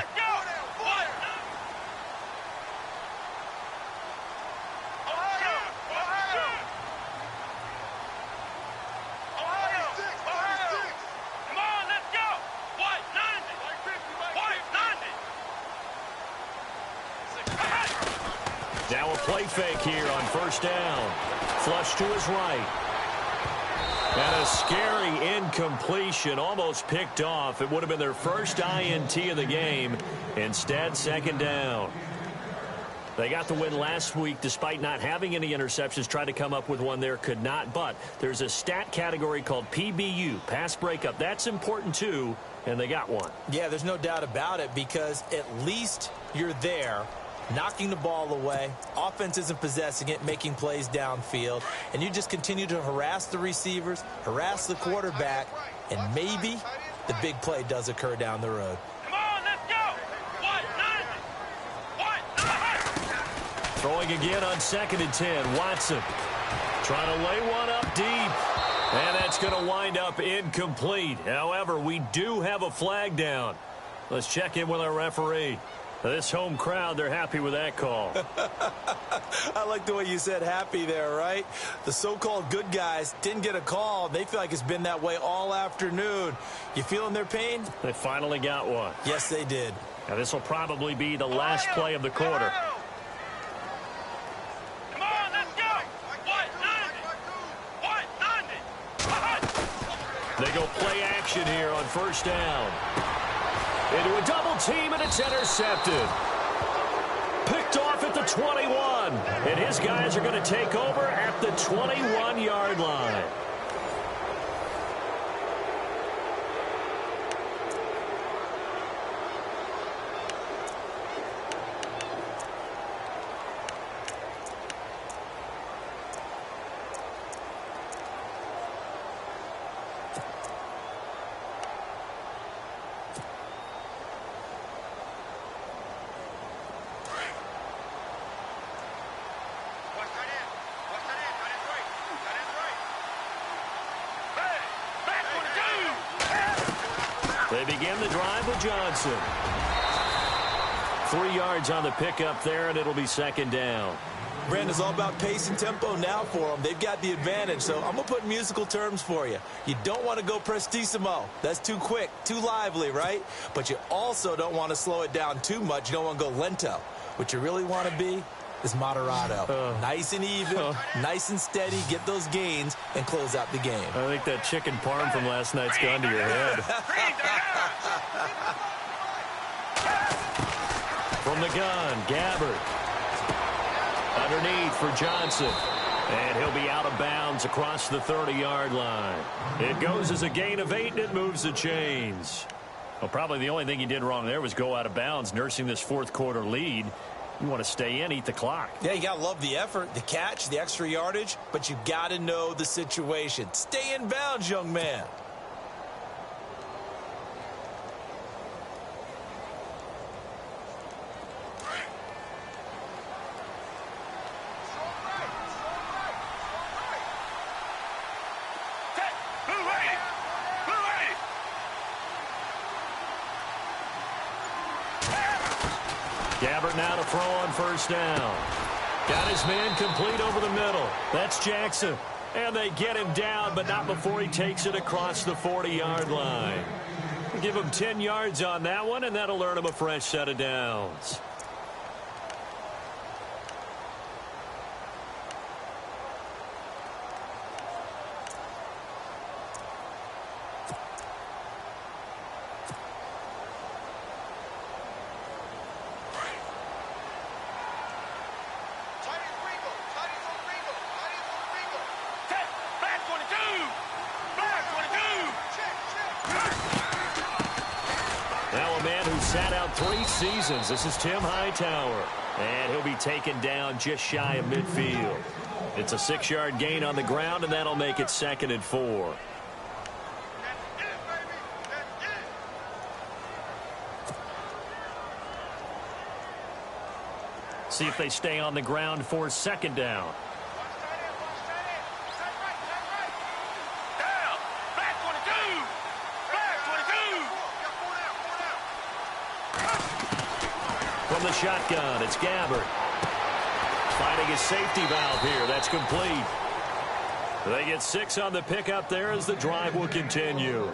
Now a play fake here on 1st down. Flush to his right. And a scary incompletion, almost picked off. It would have been their first INT of the game. Instead, 2nd down. They got the win last week despite not having any interceptions. Tried to come up with one there, could not. But there's a stat category called PBU, pass breakup. That's important too, and they got one. Yeah, there's no doubt about it because at least you're there knocking the ball away. Offense isn't possessing it, making plays downfield. And you just continue to harass the receivers, harass the quarterback, and maybe the big play does occur down the road. Come on, let's go. Throwing again on 2nd and 10. Watson trying to lay one up deep. And that's going to wind up incomplete. However, we do have a flag down. Let's check in with our referee. This home crowd, they're happy with that call. I like the way you said happy there, right? The so-called good guys didn't get a call. They feel like it's been that way all afternoon. You feeling their pain? They finally got one. Yes, they did. Now, this will probably be the last play of the quarter. Come on, let's go. They go play action here on 1st down. Into a double team, and it's intercepted. Picked off at the 21. And his guys are going to take over at the 21-yard line. They begin the drive with Johnson. 3 yards on the pickup there, and it'll be 2nd down. Brandon, it's all about pace and tempo now for them. They've got the advantage, so I'm going to put musical terms for you. You don't want to go prestissimo. That's too quick, too lively, right? But you also don't want to slow it down too much. You don't want to go lento. What you really want to be is moderato. Nice and even, nice and steady, get those gains, and close out the game. I think that chicken parm from last night's gone to your head. From the gun, Gabbert. Underneath for Johnson. And he'll be out of bounds across the 30-yard line. It goes as a gain of 8, and it moves the chains. Well, probably the only thing he did wrong there was go out of bounds, nursing this 4th quarter lead. You want to stay in, eat the clock. Yeah, you got to love the effort, the catch, the extra yardage, but you got to know the situation. Stay in bounds, young man. Gabbert now to throw on 1st down. Got his man complete over the middle. That's Jackson. And they get him down, but not before he takes it across the 40-yard line. Give him 10 yards on that one, and that'll earn him a fresh set of downs. Sat out 3 seasons. This is Tim Hightower. And he'll be taken down just shy of midfield. It's a 6-yard gain on the ground, and that'll make it 2nd and 4. See if they stay on the ground for 2nd down. From the shotgun, it's Gabbert. Finding his safety valve here. That's complete. They get 6 on the pickup there as the drive will continue.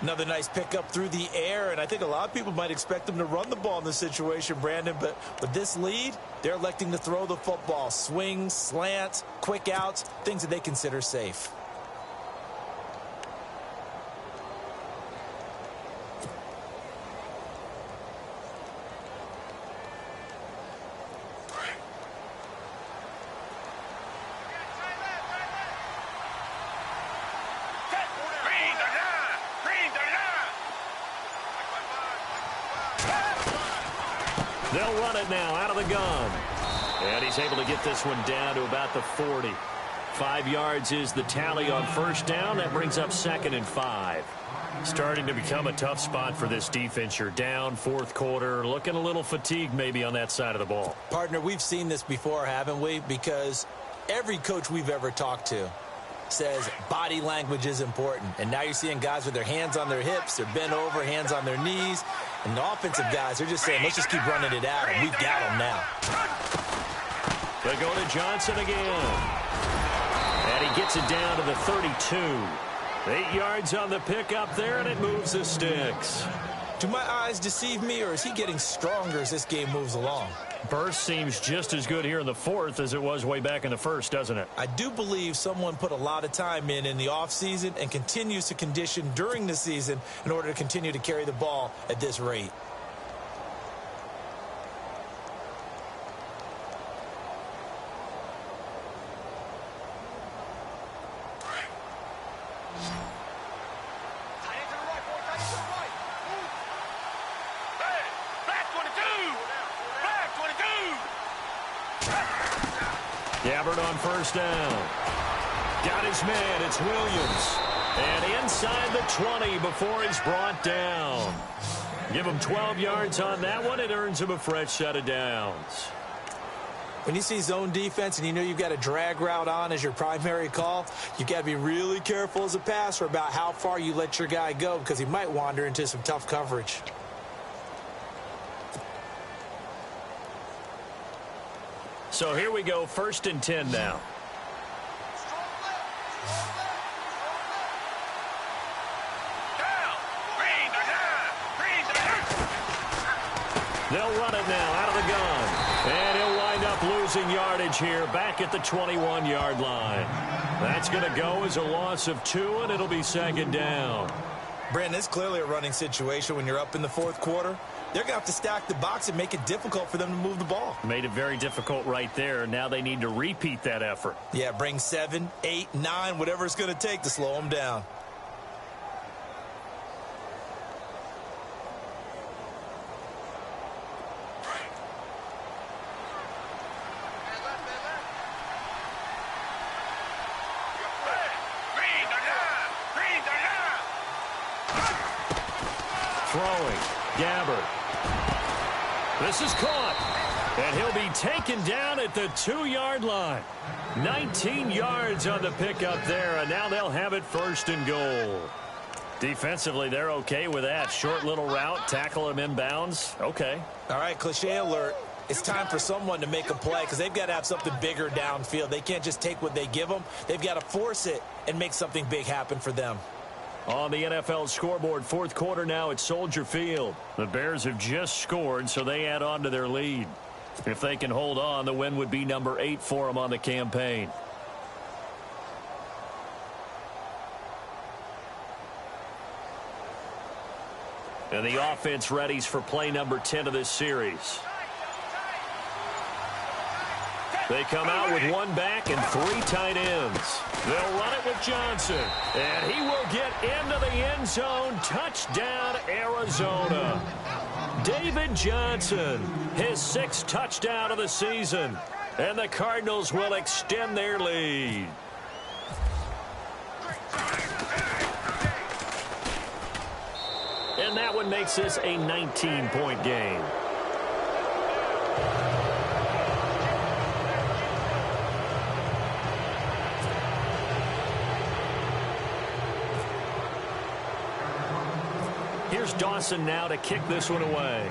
Another nice pickup through the air, and I think a lot of people might expect them to run the ball in this situation, Brandon, but with this lead, they're electing to throw the football. Swings, slants, quick outs, things that they consider safe. They'll run it now out of the gun. And he's able to get this one down to about the 40. 5 yards is the tally on first down. That brings up 2nd and 5. Starting to become a tough spot for this defense. You're down, fourth quarter, looking a little fatigued maybe on that side of the ball. Partner, we've seen this before, haven't we? Because every coach we've ever talked to says body language is important. And now you're seeing guys with their hands on their hips, they're bent over, hands on their knees. And the offensive guys, they're just saying, let's just keep running it at them. We've got them now. They go to Johnson again. And he gets it down to the 32. 8 yards on the pickup there, and it moves the sticks. Do my eyes deceive me, or is he getting stronger as this game moves along? Burst seems just as good here in the fourth as it was way back in the first, doesn't it? I do believe someone put a lot of time in the offseason and continues to condition during the season in order to continue to carry the ball at this rate. Gabbard on first down. Got his man. It's Williams. And inside the 20 before he's brought down. Give him 12 yards on that one. It earns him a fresh set of downs. When you see zone defense and you know you've got a drag route on as your primary call, you've got to be really careful as a passer about how far you let your guy go because he might wander into some tough coverage. So here we go, 1st and 10 now. They'll run it now out of the gun. And he'll wind up losing yardage here back at the 21-yard line. That's going to go as a loss of 2, and it'll be 2nd down. Brandon, it's clearly a running situation when you're up in the fourth quarter. They're going to have to stack the box and make it difficult for them to move the ball. Made it very difficult right there. Now they need to repeat that effort. Yeah, bring 7, 8, 9, whatever it's going to take to slow them down. Throwing. Gabbard. This is caught. And he'll be taken down at the 2-yard line. 19 yards on the pickup there, and now they'll have it 1st and goal. Defensively, they're okay with that. Short little route, tackle him inbounds. Okay. All right, cliche alert. It's time for someone to make a play because they've got to have something bigger downfield. They can't just take what they give them. They've got to force it and make something big happen for them. On the NFL scoreboard, fourth quarter now at Soldier Field. The Bears have just scored, so they add on to their lead. If they can hold on, the win would be number 8 for them on the campaign. And the offense readies for play number 10 of this series. They come out with 1 back and 3 tight ends. They'll run it with Johnson. And he will get into the end zone. Touchdown, Arizona. David Johnson, his 6th touchdown of the season. And the Cardinals will extend their lead. And that one makes this a 19-point game. Here's Dawson now to kick this one away.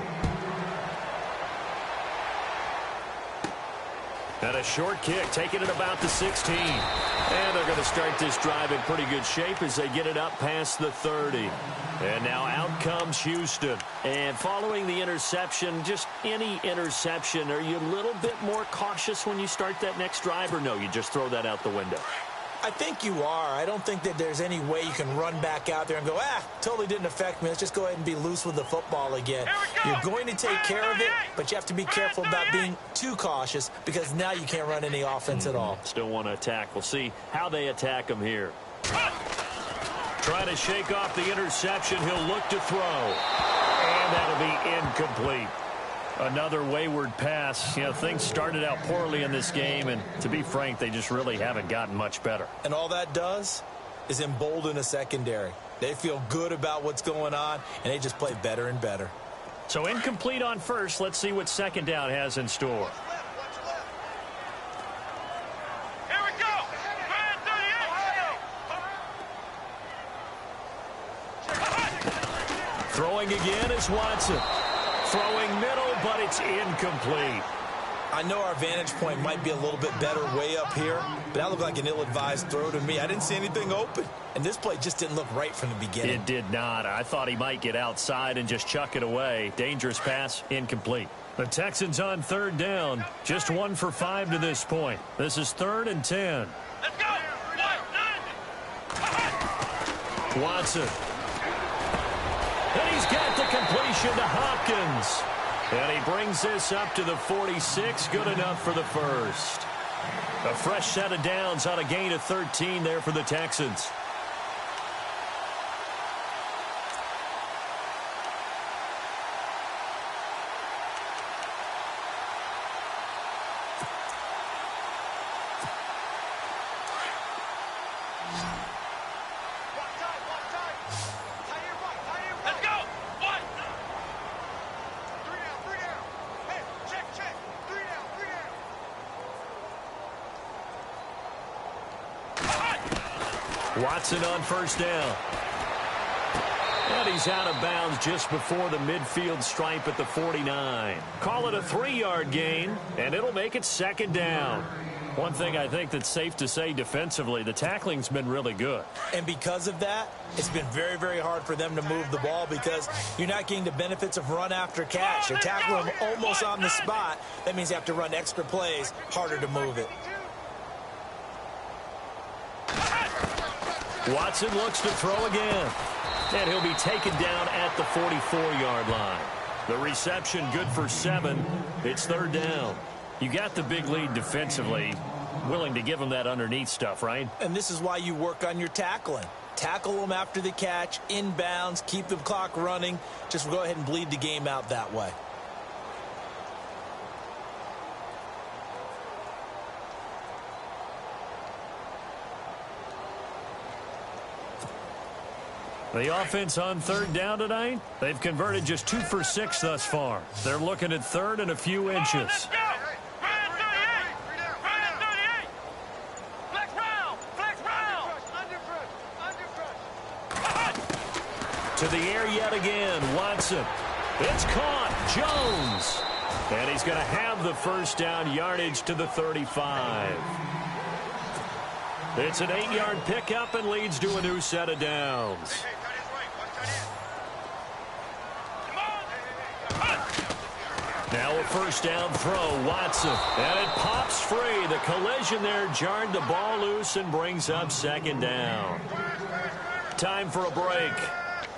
And a short kick, taking it about the 16. And they're going to start this drive in pretty good shape as they get it up past the 30. And now out comes Houston. And following the interception, just any interception, are you a little bit more cautious when you start that next drive, or no, you just throw that out the window? I think you are. I don't think that there's any way you can run back out there and go, totally didn't affect me. Let's just go ahead and be loose with the football again. You're going to take care of it, but you have to be careful about being too cautious because now you can't run any offense at all. Still want to attack. We'll see how they attack them here. Trying to shake off the interception. He'll look to throw. And that'll be incomplete. Another wayward pass. You know, things started out poorly in this game, and to be frank, they just really haven't gotten much better. And all that does is embolden a secondary. They feel good about what's going on, and they just play better and better. So incomplete on first. Let's see what second down has in store. Here we go. Man 38. Throwing again is Watson. Throwing middle, but it's incomplete. I know our vantage point might be a little bit better way up here, but that looked like an ill-advised throw to me. I didn't see anything open, and this play just didn't look right from the beginning. It did not. I thought he might get outside and just chuck it away. Dangerous pass, incomplete. The Texans on third down. Just 1 for 5 to this point. This is 3rd and 10. Let's go. Watson. And he's got the completion to Hopkins. And he brings this up to the 46. Good enough for the first. A fresh set of downs on a gain of 13 there for the Texans. Let's go. 1. 3 down, 3 down. Hey, check. 3 down, 3 down. Watson on first down. And he's out of bounds just before the midfield stripe at the 49. Call it a 3-yard gain, and it'll make it second down. One thing I think that's safe to say defensively, the tackling's been really good. And because of that, it's been very, very hard for them to move the ball because you're not getting the benefits of run after catch. They're tackling them almost on the spot. That means you have to run extra plays, harder to move it. Watson looks to throw again. And he'll be taken down at the 44-yard line. The reception good for 7. It's 3rd down. You got the big lead defensively. Willing to give them that underneath stuff, right? And this is why you work on your tackling. Tackle them after the catch, inbounds, keep the clock running. Just go ahead and bleed the game out that way. The offense on 3rd down tonight, they've converted just 2 for 6 thus far. They're looking at 3rd and a few inches. Let's go. Man 38. Flex round. To the air yet again, Watson. It's caught, Jones. And he's going to have the first down, yardage to the 35. It's an 8-yard pickup and leads to a new set of downs. Now a first down throw, Watson. And it pops free. The collision there jarred the ball loose and brings up second down. Time for a break.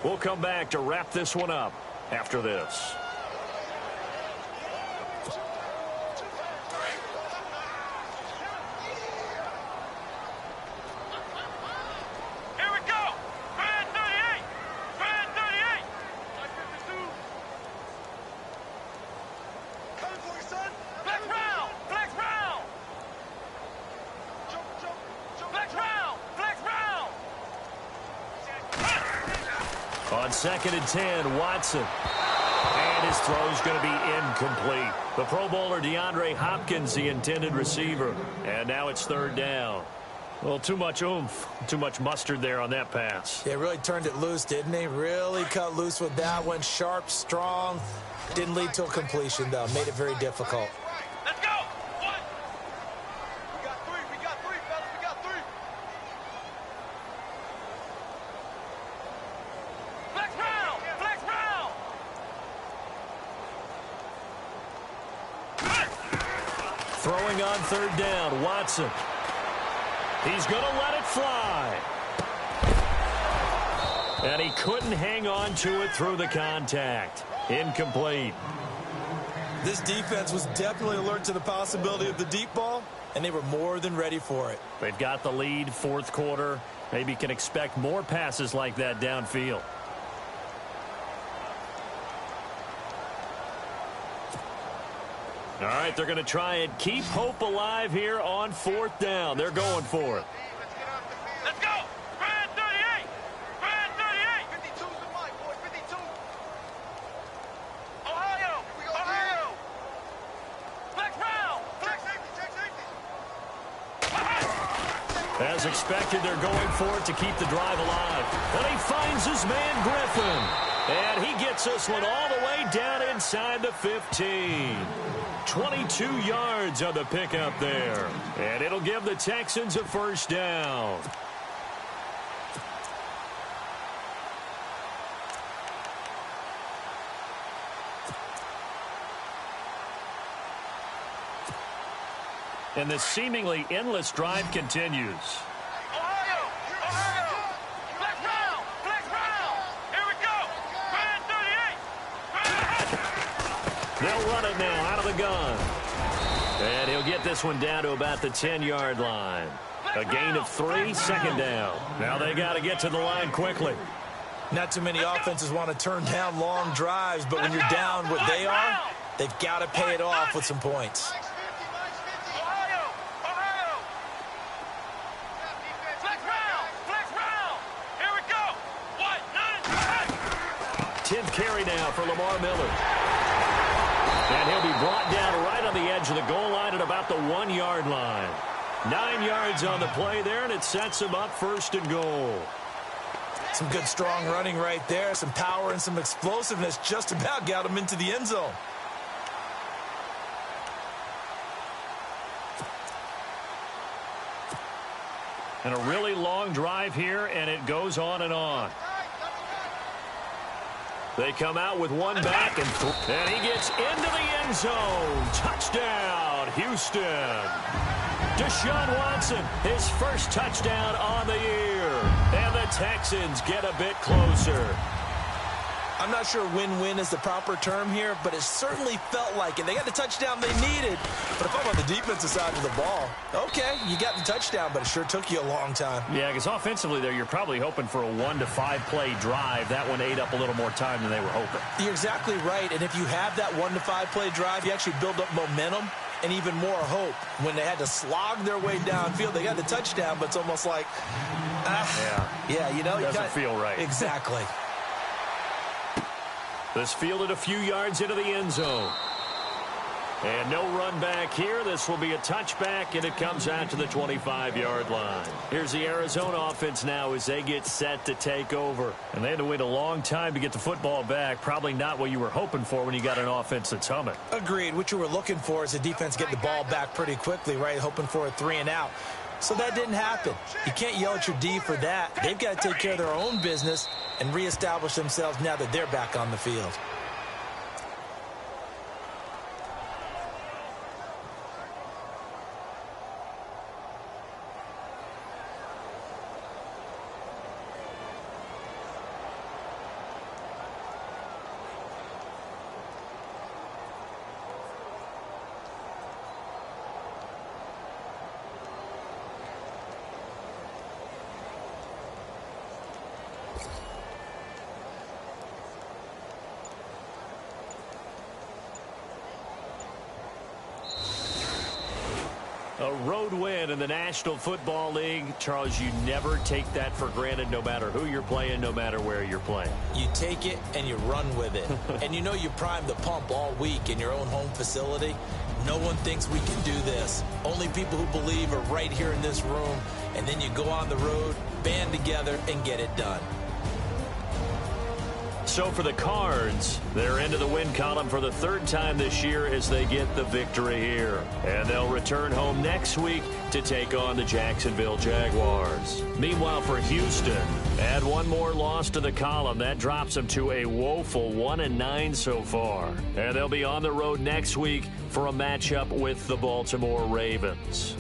We'll come back to wrap this one up after this. Here we go. Man 38. Man 38. Coming for you, son. Flex round. Flex round. Jump. Flex round. Flex round. On 2nd and 10, Watson. And his throw's going to be incomplete. The Pro Bowler DeAndre Hopkins, the intended receiver. And now it's 3rd down. Well, too much oomph, too much mustard there on that pass. They really turned it loose, didn't they? Really cut loose with that one. Sharp, strong. Didn't lead to a completion, though. Made it very difficult. Let's go. 1. We got 3, fellas. We got 3. Flex round. Flex round. Throwing on 3rd down, Watson. He's going to let it fly. And he couldn't hang on to it through the contact. Incomplete. This defense was definitely alert to the possibility of the deep ball, and they were more than ready for it. They've got the lead, 4th quarter. Maybe can expect more passes like that downfield. All right, they're going to try and keep hope alive here on 4th down. They're going for it. Let's go. Brand 38. Brand 38. 52's the mic, boy. 52. Ohio. Ohio. Flex round. Check safety. Check safety. As expected, they're going for it to keep the drive alive. And he finds his man, Griffin. And he gets this one all the way down inside the 15. 22 yards on the pickup there. And it'll give the Texans a 1st down. And the seemingly endless drive continues. Ohio. Ohio. Flex round. Flex round. Here we go. Brand 38. They'll run it now out of the gun. And he'll get this one down to about the 10-yard line. A gain of 3, 2nd down. Now they got to get to the line quickly. Not too many offenses want to turn down long drives, but when you're down what they are, they've got to pay it off with some points. Ohio. Ohio. Flex round. Flex round. Here we go. 10th carry now for Lamar Miller. And he'll be brought down right on the edge of the goal line at about the 1-yard line. 9 yards on the play there, and it sets him up 1st and goal. Some good strong running right there. Some power and some explosiveness just about got him into the end zone. And a really long drive here, and it goes on and on. They come out with one back, and he gets into the end zone. Touchdown, Houston. Deshaun Watson, his 1st touchdown on the year. And the Texans get a bit closer. I'm not sure win-win is the proper term here, but it certainly felt like it. They got the touchdown they needed. But if I'm on the defensive side of the ball, okay, you got the touchdown, but it sure took you a long time. Yeah, because offensively there, you're probably hoping for a 1 to 5 play drive. That one ate up a little more time than they were hoping. You're exactly right, and if you have that 1 to 5 play drive, you actually build up momentum and even more hope. When they had to slog their way downfield, they got the touchdown, but it's almost like, yeah, you know, doesn't feel right. Exactly. This fielded a few yards into the end zone. And no run back here. This will be a touchback, and it comes out to the 25-yard line. Here's the Arizona offense now as they get set to take over. And they had to wait a long time to get the football back. Probably not what you were hoping for when you got an offense that's humming. Agreed. What you were looking for is the defense get the ball back pretty quickly, right? Hoping for a 3-and-out. So that didn't happen. You can't yell at your D for that. They've got to take care of their own business and reestablish themselves now that they're back on the field. A road win in the National Football League. Charles, you never take that for granted no matter who you're playing, no matter where you're playing. You take it and you run with it. And you know you primed the pump all week in your own home facility. No one thinks we can do this. Only people who believe are right here in this room. And then you go on the road, band together, and get it done. So for the Cards, they're into the win column for the 3rd time this year as they get the victory here. And they'll return home next week to take on the Jacksonville Jaguars. Meanwhile, for Houston, add one more loss to the column. That drops them to a woeful 1-9 so far. And they'll be on the road next week for a matchup with the Baltimore Ravens.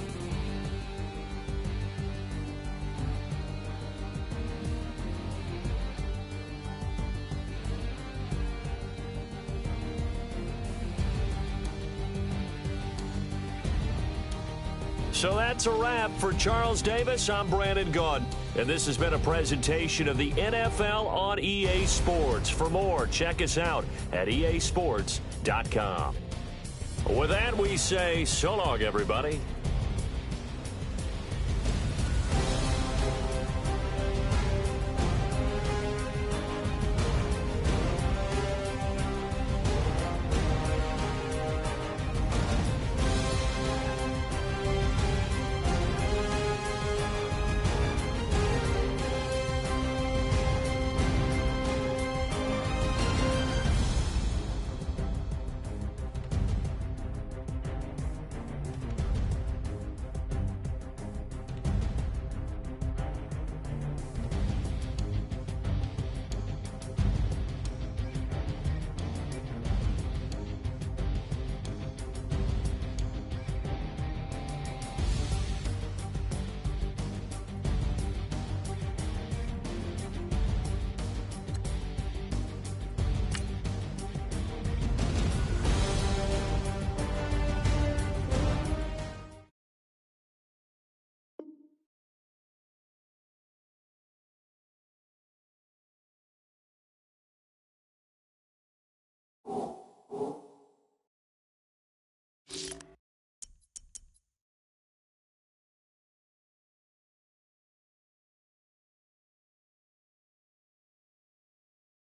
So that's a wrap. For Charles Davis, I'm Brandon Gaudin. And this has been a presentation of the NFL on EA Sports. For more, check us out at easports.com. With that, we say so long, everybody.